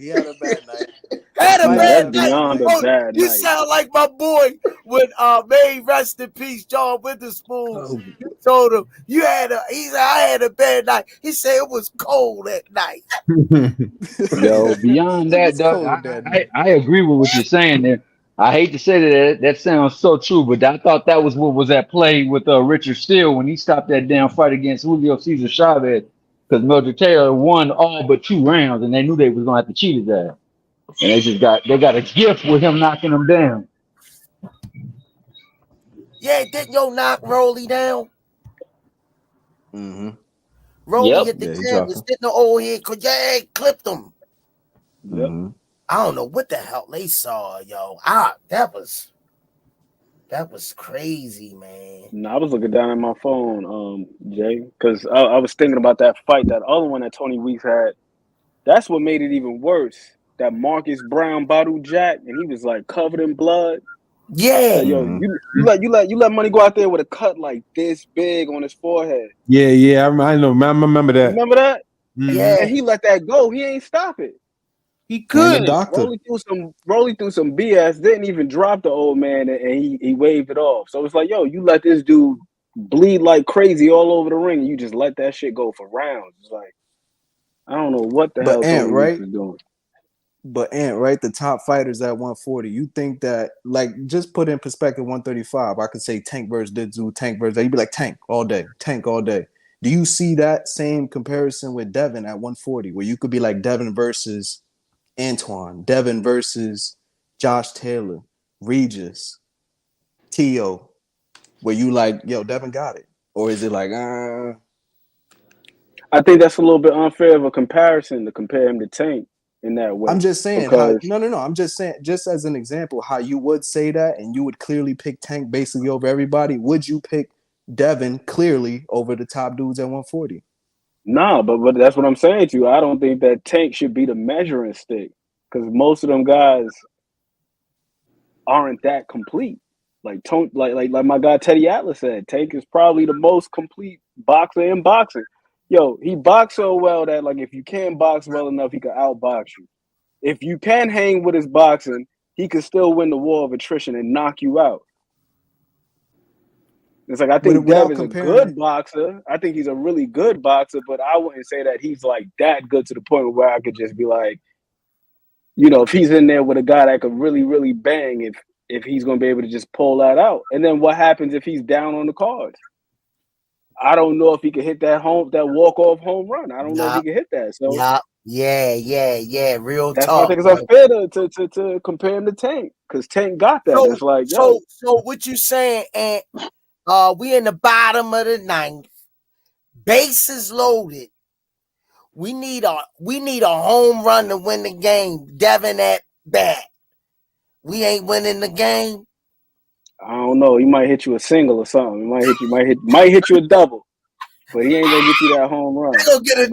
Had a bad night. Beyond a bad You night. sound like my boy when may rest in peace, John Witherspoon. You told him he said I had a bad night. He said it was cold at night. Yo, beyond that, Doug, I agree with what you're saying there. I hate to say that sounds so true, but I thought that was what was at play with Richard Steele when he stopped that damn fight against Julio Cesar Chavez, because Mildred Taylor won all but 2 rounds, and they knew they was gonna have to cheat his ass, and they got a gift with him knocking them down. Yeah, didn't yo knock Rolly down? Mm-hmm. Rolly hit the canvas, didn't the old head clipped him. Mm-hmm. I don't know what the hell they saw, yo. That was That was crazy, man. No, I was looking down at my phone, Jay, because I was thinking about that fight, that other one that Tony Weeks had. That's what made it even worse. That Marcus Brown bottle jack, and he was like covered in blood. Yeah. Like, yo, you let money go out there with a cut like this big on his forehead. Yeah. I know. I remember that. Remember that? Yeah. And he let that go. He ain't stop it. He And the could. doctor. Rolling through some BS. Didn't even drop the old man, and he waved it off. So it's like, yo, you let this dude bleed like crazy all over the ring, and you just let that shit go for rounds. It's like, I don't know what the hell Tony Weeks is doing. But Ant, right? The top fighters at 140. You think that, like, just put in perspective 135. I could say Tank versus Dizu, Tank versus. You'd be like Tank all day. Do you see that same comparison with Devin at 140, where you could be like Devin versus Antuanne, Devin versus Josh Taylor, Regis, Tio, where you like, yo, Devin got it? Or is it like, I think that's a little bit unfair of a comparison to compare him to Tank in that way. I'm just saying because how I'm just saying, just as an example, how you would say that and you would clearly pick Tank basically over everybody. Would you pick Devin clearly over the top dudes at 140? Nah, but that's what I'm saying to you. I don't think that Tank should be the measuring stick, because most of them guys aren't that complete. Like my guy Teddy Atlas said, Tank is probably the most complete boxer in boxing. Yo, he boxed so well that, like, if you can't box well enough, he can outbox you. If you can hang with his boxing, he can still win the war of attrition and knock you out. It's like, I think Dev is a good boxer. I think he's a really good boxer, but I wouldn't say that he's like that good to the point where I could just be like, you know, if he's in there with a guy that could really, really bang, if he's going to be able to just pull that out. And then what happens if he's down on the cards? I don't know if he can hit that walk-off home run. I don't know if he can hit that. So yeah. Real that's talk. why I think it's unfair to compare him to Tank, because Tank got that. It's like, yo. So what you saying? And we in the bottom of the ninth, bases loaded. We need a home run to win the game. Devin at bat. We ain't winning the game. I don't know. He might hit you a single or something. He might hit you a double, but he ain't gonna get you that home run. They gonna get a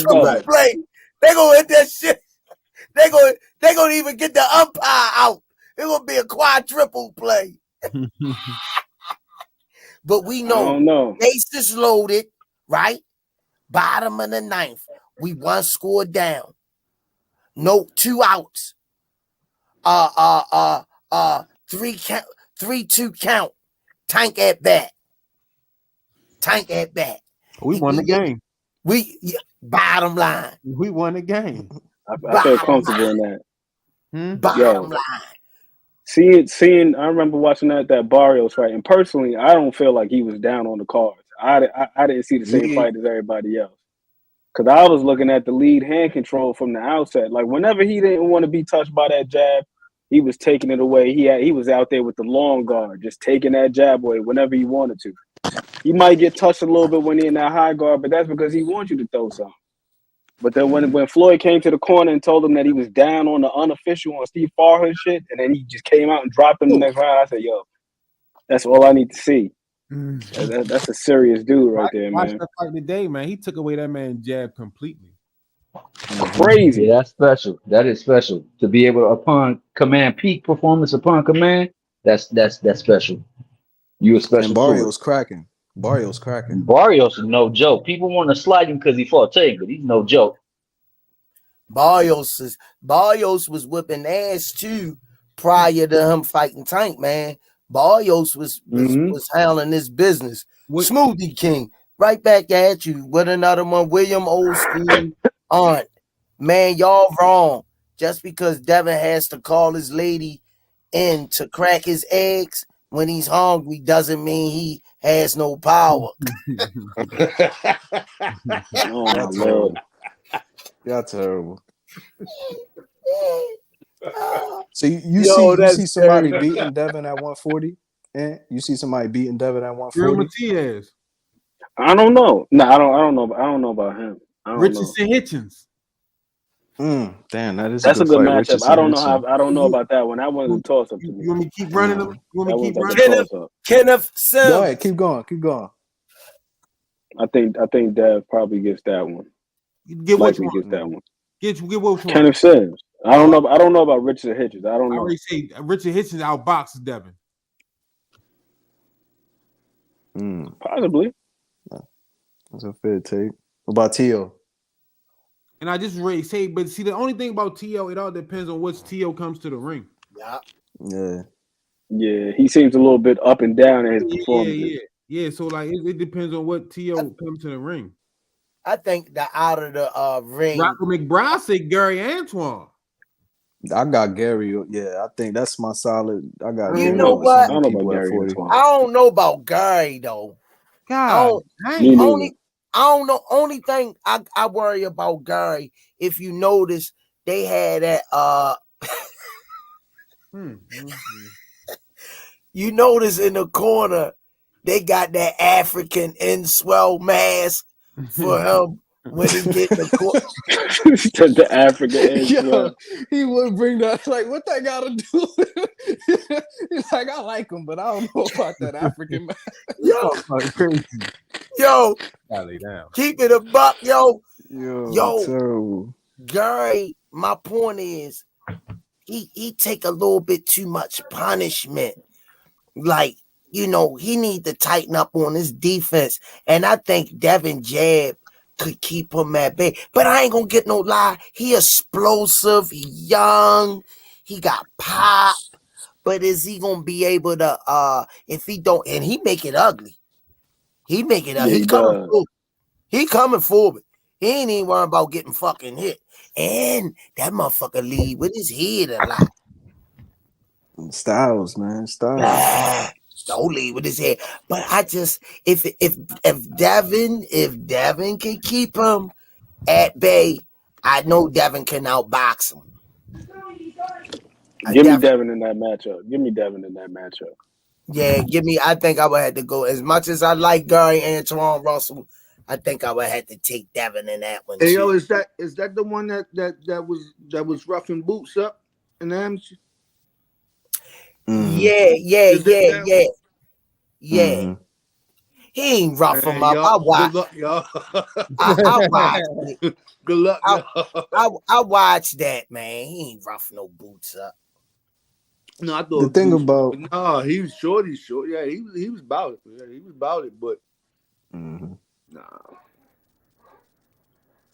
triple play. They gonna hit that shit. They gonna even get the umpire out. It gonna be a quadruple play. But we know bases loaded, right? Bottom of the ninth. We one score down. No, 2 outs. 3-2 count. Tank at bat. We won the game. Bottom line. We won the game. I feel comfortable in that. Bottom line. Seeing, I remember watching that Barrios fight, and personally, I don't feel like he was down on the cards. I didn't see the same fight as everybody else, because I was looking at the lead hand control from the outset. Like, whenever he didn't want to be touched by that jab, he was taking it away. He was out there with the long guard, just taking that jab away whenever he wanted to. He might get touched a little bit when he's in that high guard, but that's because he wants you to throw something. But then when Floyd came to the corner and told him that he was down on the unofficial on Steve Farhood shit, and then he just came out and dropped him the next round, I said, yo, that's all I need to see. That's a serious dude right there, man. Watch that fight today, man. He took away that man's jab completely. Crazy. Yeah, that's special. That is special. To be able to, upon command, peak performance upon command, that's special. You a special. And Barrios cracking. Barrios is no joke. People want to slide him because he fought Tank, but he's no joke. Barrios was whipping ass too prior to him fighting Tank, man. Barrios was handling his business. Smoothie King, right back at you with another one. William Old School Aunt. Man, y'all wrong. Just because Devin has to call his lady in to crack his eggs when he's hungry doesn't mean he has no power. Oh my Lord. Y'all terrible. So you see somebody beating Devin at 140? And you see somebody beating Devin at 140? I don't know. No, I don't know. I don't know about him. Richardson Hitchens. Damn, that is That's a a good good fight. matchup. Richardson, I don't know about that one. That one's a toss up to me. You want me to keep running them? You want me That to keep one's like running? a toss up. Kenneth Go Sims. ahead, keep going. I think Dev probably gets that one. Get which Likely one? gets that one. Get which one? Kenneth Sims. I don't know about Richard Hitchens. I don't I know. already say Richard Hitchens outboxes Devin. Possibly. That's a fair take. What about T.O.? And I just already say, but see, the only thing about T.O., it all depends on which T.O. comes to the ring. Yeah. Yeah, he seems a little bit up and down in his performances. Yeah. So like, it depends on what T.O. comes to the ring. I think that out of the ring, Rocco McBride said Gary Antuanne. I got Gary. Yeah, I think that's my solid. I got you Gary know over what? some people at 40. I don't know about Gary though. God, only I don't know. Only thing I worry about Gary, if you notice, they had that you notice in the corner, they got that African swell mask for him when he get the court. The African Yo, he would bring that. Like, what that got to do? He's like, I like him, but I don't know about that African man. Yo, keep it a buck, yo. Terrible. Gary, my point is, he take a little bit too much punishment. Like, you know, he need to tighten up on his defense. And I think Devin Jab could keep him at bay. But I ain't gonna get no lie. He explosive, he young, he got pop. But is he gonna be able to if he don't, and he make it ugly. He make it ugly. He coming forward. He ain't even worrying about getting fucking hit. And that motherfucker lead with his head a lot. Styles, man. Styles. Don't lead with his head. But I just if Devin can keep him at bay, I know Devin can outbox him. Give me Devin in that matchup. Yeah, I think I would have to go. As much as I like Gary Antuanne Russell, I think I would have to take Devin in that one. Hey, yo, is that the one that was roughing boots up in the amateur? Yeah. He ain't rough him up. I watched. Good luck, y'all. I watched it. Good luck, y'all. I watched that, man. He ain't rough no boots up. No, I thought the thing about he was short. Yeah, he was about it. Yeah, he was about it, but nah.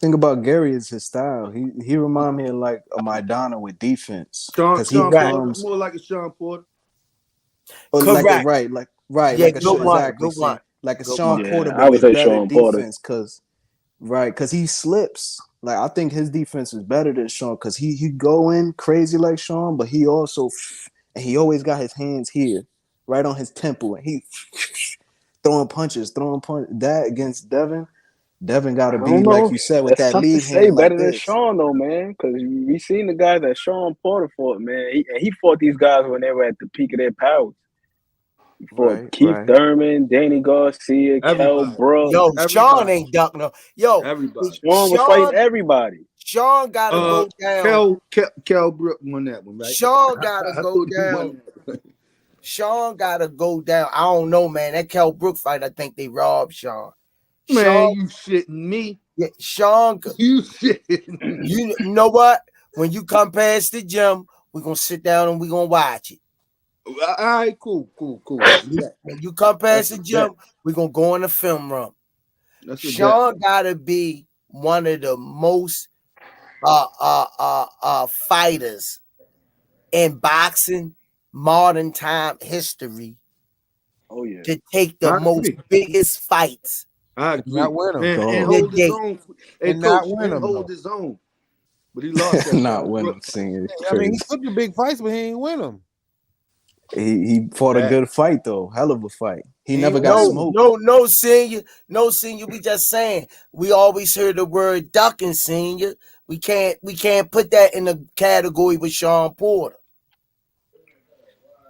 Thing about Gary is his style. He remind me of like a Maidana with defense. Sean he Porter, more like a Shawn Porter. Correct. Like a Sean, like a Shawn Porter, but with better defense. Because he slips. Like I think his defense is better than Sean because he go in crazy like Sean, but he also and he always got his hands here, right on his temple, and he throwing punches. That against Devin got to be like you said with that lead hand like better than Sean though, man. Because we seen the guys that Shawn Porter fought, man. He fought these guys when they were at the peak of their powers. He fought Keith Thurman, Danny Garcia, Kell Brook. Yo, Sean ain't ducking no. Yo, everybody. Sean was fighting everybody. Sean gotta go down. Kell Brook won that one, right? Sean gotta go down. Sean gotta go down. I don't know, man. That Kell Brook fight, I think they robbed Sean. Man, Sean, you shitting me. Yeah, Sean, you shitting me. You know what? When you come past the gym, we're gonna sit down and we're gonna watch it. All right, cool. When you come past the gym, we're gonna go in the film room. Sean gotta be one of the most fighters in boxing modern time history. Oh yeah, to take the most biggest fights. I agree. Not win him. And hold his own. And not win him. Hold his own. But he lost that. Not win him. I mean, he took the big fights, but he ain't win them. He fought a good fight though, hell of a fight. He never got smoked. No, senior. We just saying. We always heard the word ducking, senior. We can't put that in the category with Shawn Porter.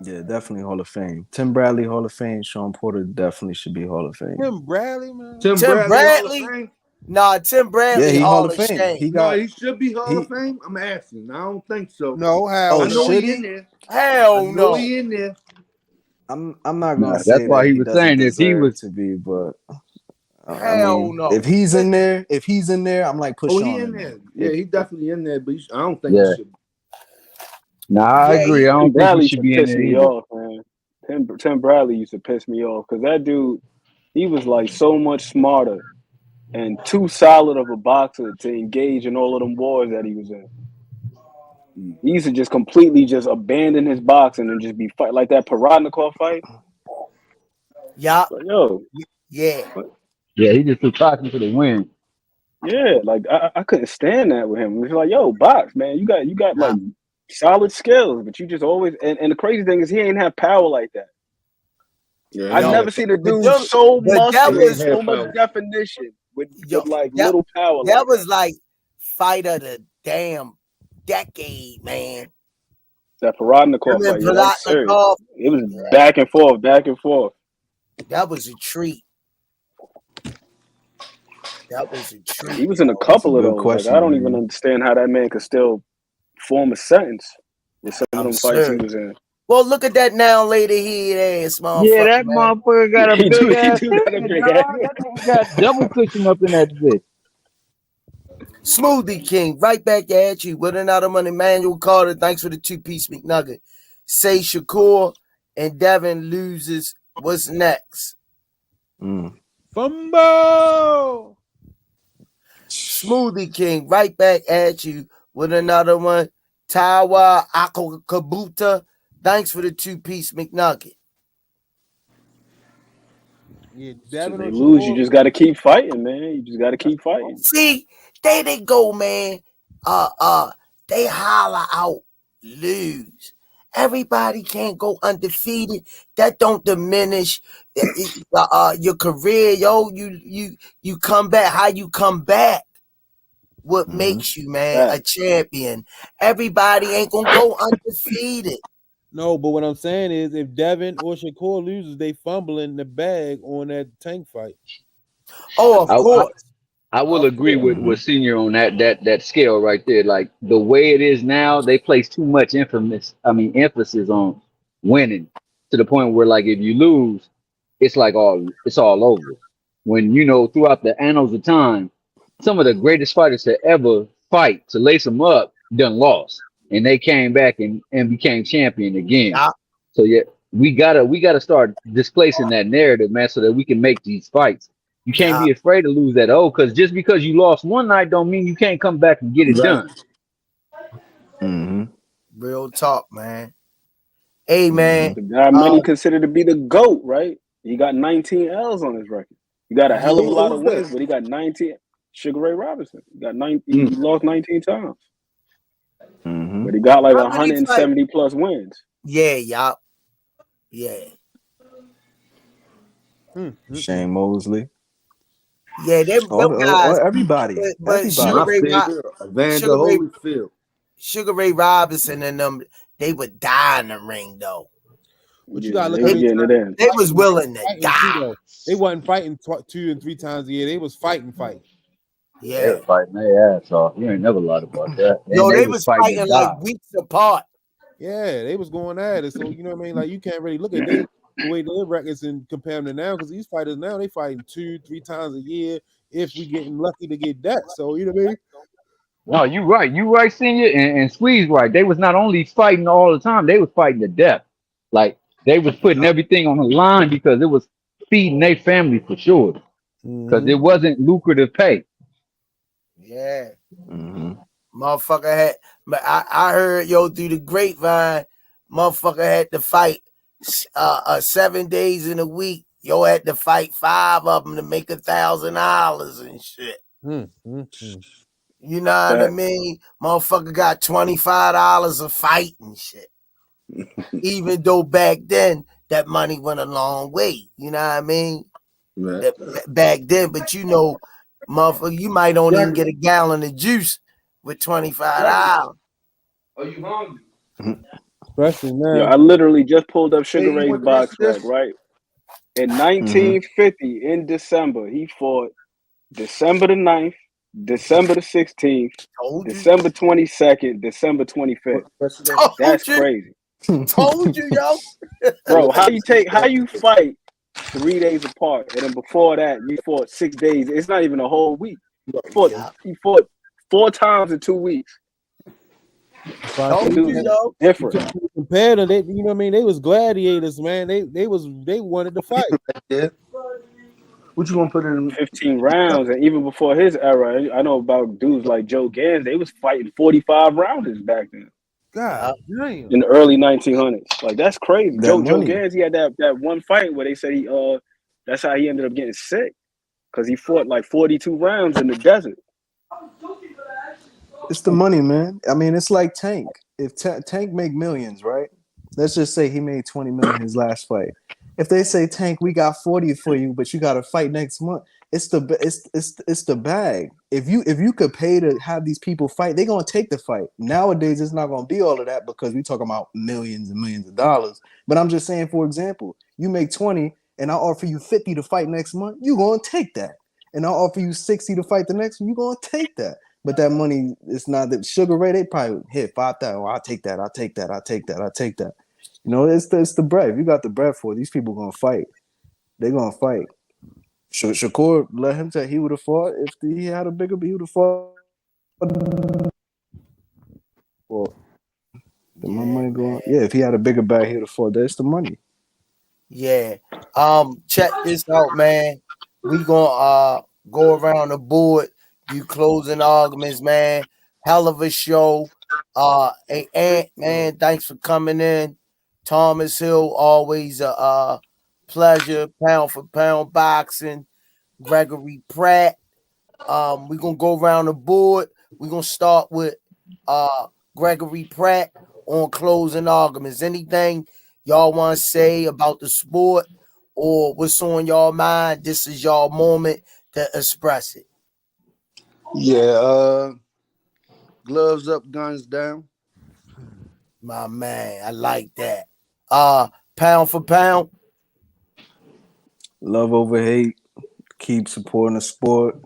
Yeah, definitely Hall of Fame. Tim Bradley, Hall of Fame. Shawn Porter definitely should be Hall of Fame. Tim Bradley, man. Tim Bradley. Nah, Tim Bradley, Yeah, he Hall of Fame. Shame. He No, got he should be Hall of Fame. I'm asking. I don't think so. No, how? Oh, I know should he he? in there. Hell I know no. he in there. I'm not Nah, gonna that's say why that he he was doesn't saying if he deserve was. to be, but I Hell mean, no. if he's in there, I'm like put Oh, Shawn he in in there. there. Yeah, he definitely in there, but I don't think he Yeah. should. Nah, I Yeah, agree. I Tim don't think he Bradley should used to be in piss there me either. off, man. Tim Bradley used to piss me off because that dude, he was like so much smarter and too solid of a boxer to engage in all of them wars that he was in. He used to just completely just abandon his boxing and just be fight like that Paradnikov fight. yeah, Like, yo, yeah. Yeah, he just took boxing for the win. yeah, like I couldn't stand that with him. It's like, yo, box, man. You got like solid skills, but you just always and the crazy thing is he ain't have power like that. Yeah, I he Yo, never had seen a but dude them- so but that muscular, he ain't was had so much power. definition with yo, like that, little power that like was like fight of the damn decade, man. that Paradnikov Him and fight. Yeah, that was serious. Palatnikov, It was back and forth, back and forth. that was a treat. That was a treat. He was in a That's a couple of good those. Like I question, don't even man. understand how that man could still form a sentence with some of I'm them fights he serious. was in. Well, look at that now later head ass Yeah, motherfucker, that man. motherfucker got a He big ass do got a head, big dog. ass. That nigga got double cushion up in that bitch. Smoothie King, right back at you with another one. Emmanuel Carter, thanks for the 2-piece McNugget. Say Shakur and Devin loses. What's next? Fumble. Smoothie King, right back at you with another one. Tawa Akabuta, thanks for the 2-piece McNugget. Yeah, If Devin they or lose, you Shakur. just got to keep fighting, man. You just got to keep fighting. See, there they go, man. They holler out, lose. Everybody can't go undefeated. That don't diminish your career, yo. You come back. How you come back? What makes you, man, a champion? Everybody ain't gonna go undefeated. No, but what I'm saying is, if Devin or Shakur loses, they fumbling the bag on that Tank fight. Oh, of course. I will Of agree course. with Senior on that scale right there. Like the way it is now, they place too much emphasis on winning to the point where like if you lose, it's all over. When throughout the annals of time, some of the greatest fighters to ever fight to lace them up done lost, and they came back and became champion again. Yeah. So yeah, we gotta start displacing that narrative, man, so that we can make these fights. You can't be afraid to lose that because just because you lost one night don't mean you can't come back and get it done. Real talk, man. Hey, man. The guy many consider to be the GOAT, right? He got 19 L's on his record. He got a hell of a lot of wins, but he got 19. Sugar Ray Robinson. He lost 19 times. But he got like 170 plus wins. Yeah, y'all. Yeah. Shane Mosley. Yeah, them guys. Everybody. But Everybody. Sugar Ray Robinson and them, they would die in the ring, though. But you gotta look they at it. They was willing to die. Too, they wasn't fighting 2 and 3 times a year. They was fighting. Yeah. They were fighting their ass off. You ain't never lied about that. No, And they was fighting like weeks apart. Yeah, they was going at it. So you know what I mean? Like you can't really look at the way their records and compare them to now, because these fighters now they fighting 2-3 times a year if we getting lucky to get that. So you know what I mean? No, you right, Senior, and Squeeze right. They was not only fighting all the time, they was fighting to death. Like they was putting everything on the line because it was feeding their family for sure. Because it wasn't lucrative pay. Yeah. Motherfucker had, but I heard through the grapevine, motherfucker had to fight 7 days in a week. Had to fight 5 of them to make $1,000 and shit. You know what I mean? Motherfucker got $25 a fight and shit. Even though back then that money went a long way. You know what I mean? Right. Back then, but motherfucker, you might only even get a gallon of juice with $25. Are you hungry? Especially now. Yeah, I literally just pulled up Sugar Ray's box rec, right? In 1950, in December, he fought December the 9th, December the 16th, Told you. December 22nd, December 25th. That's crazy. Told you, yo. Bro, how you fight 3 days apart, and then before that you fought 6 days. It's not even a whole week. You fought 4 times in 2 weeks. Told you, yo. Different. Compared to they, you know what I mean? They was gladiators, man. They wanted to fight. Yeah. What you gonna put in 15 rounds, and even before his era, I know about dudes like Joe Gans. They was fighting 45 rounders back then. God damn. In the early 1900s, like that's crazy. That Joe money. Gans, he had that one fight where they said that's how he ended up getting sick, because he fought like 42 rounds in the desert. It's the money, man. I mean, it's like Tank. If Tank make millions, right? Let's just say he made 20 million his last fight. If they say, Tank, we got 40 for you, but you got to fight next month, it's the bag. If you could pay to have these people fight, they're gonna take the fight. Nowadays, it's not gonna be all of that because we talking about millions and millions of dollars. But I'm just saying, for example, you make 20 and I offer you 50 to fight next month, you gonna take that. And I'll offer you 60 to fight the next one, you gonna take that. But that money, it's not that Sugar Ray, they probably hit 5,000. Well, I'll take that. You know, it's the bread. If you got the bread for it, these people gonna fight. They're gonna fight. Shakur, let him tell he would have fought if he had a bigger, he would have fought. Well, my money going. Yeah, if he had a bigger bag, he would have fought. That's the money. Yeah. Check this out, man. We gonna go around the board, do closing arguments, man. Hell of a show. Hey, Ant, man, thanks for coming in. Thomas Hill, always a pleasure. Pound for pound boxing. Gregory Pratt. We're gonna go around the board. We're gonna start with Gregory Pratt on closing arguments. Anything y'all want to say about the sport or what's on y'all mind? This is y'all moment to express it. Yeah, gloves up, guns down. My man, I like that. Pound for pound. Love over hate. Keep supporting the sport.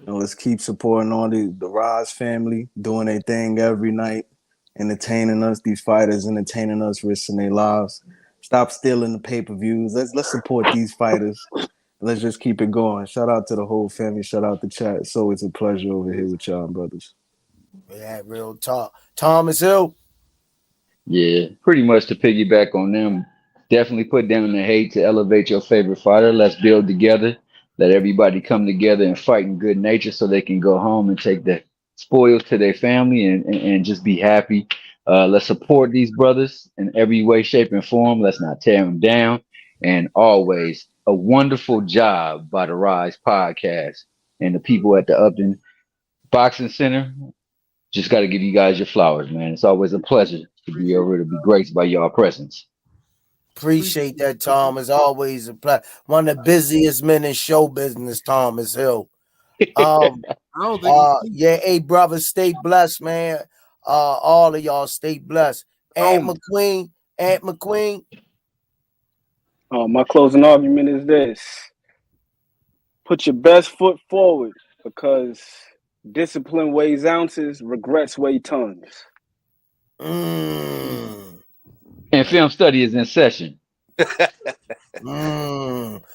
And let's keep supporting all the Rize family, doing their thing every night, entertaining us, these fighters entertaining us, risking their lives. Stop stealing the pay-per-views. Let's support these fighters. Let's just keep it going. Shout out to the whole family. Shout out to chat. It's always a pleasure over here with y'all, brothers. Yeah, real talk. Thomas Hill. Yeah, pretty much to piggyback on them. Definitely put down the hate to elevate your favorite fighter. Let's build together. Let everybody come together and fight in good nature so they can go home and take the spoils to their family and just be happy. Let's support these brothers in every way, shape, and form. Let's not tear them down. And always a wonderful job by the Rise Podcast and the people at the Upton Boxing Center. Just got to give you guys your flowers, man. It's always a pleasure to be able to be graced by y'all presence. Appreciate that, Tom. It's always a pleasure. One of the busiest men in show business, Thomas Hill. I don't think Yeah, hey, brother, stay blessed, man. All of y'all stay blessed. Aunt McQueen. My closing argument is this: put your best foot forward, because discipline weighs ounces, regrets weigh tons. And film study is in session.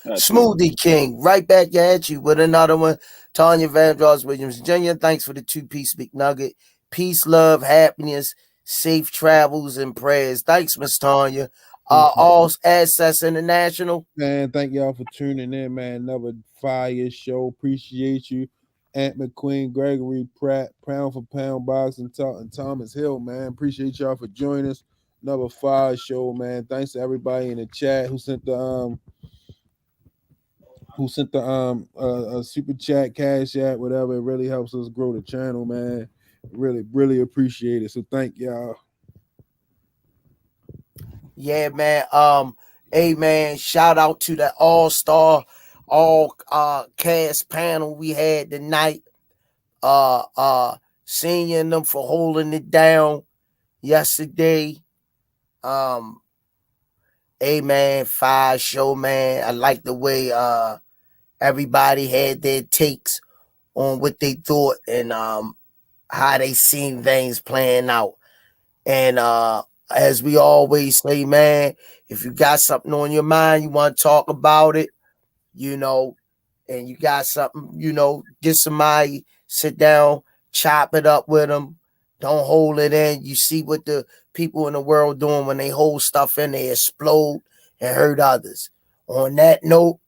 Smoothie King, right back at you with another one. Tanya Vandross Williams Jr., thanks for the 2-piece McNugget. Peace, love, happiness, safe travels, and prayers. Thanks, Miss Tanya. All Access International. Man, thank y'all for tuning in, man. Another fire show. Appreciate you. Ant McQueen, Gregory Pratt, Pound for Pound Boxing Talk, and Thomas Hill, man. Appreciate y'all for joining us. Another fire show, man. Thanks to everybody in the chat who sent the super chat, cash app, whatever. It really helps us grow the channel, man. Really, really appreciate it. So thank y'all. Yeah, man. Hey, man, shout out to the all-star, all cast panel we had tonight. Seeing them for holding it down yesterday. Hey, man, fire show, man. I like the way Everybody had their takes on what they thought and how they seen things playing out. And as we always say, man, if you got something on your mind, you want to talk about it, you know, and you got something, you know, get somebody, sit down, chop it up with them. Don't hold it in. You see what the people in the world doing when they hold stuff in, they explode and hurt others. On that note,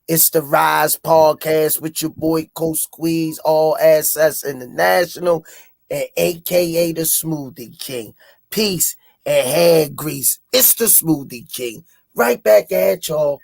it's the Rize Podcast with your boy Coach Squeeze, All Access International, and AKA the Smoothie King. Peace and hand grease. It's the Smoothie King. Right back at y'all.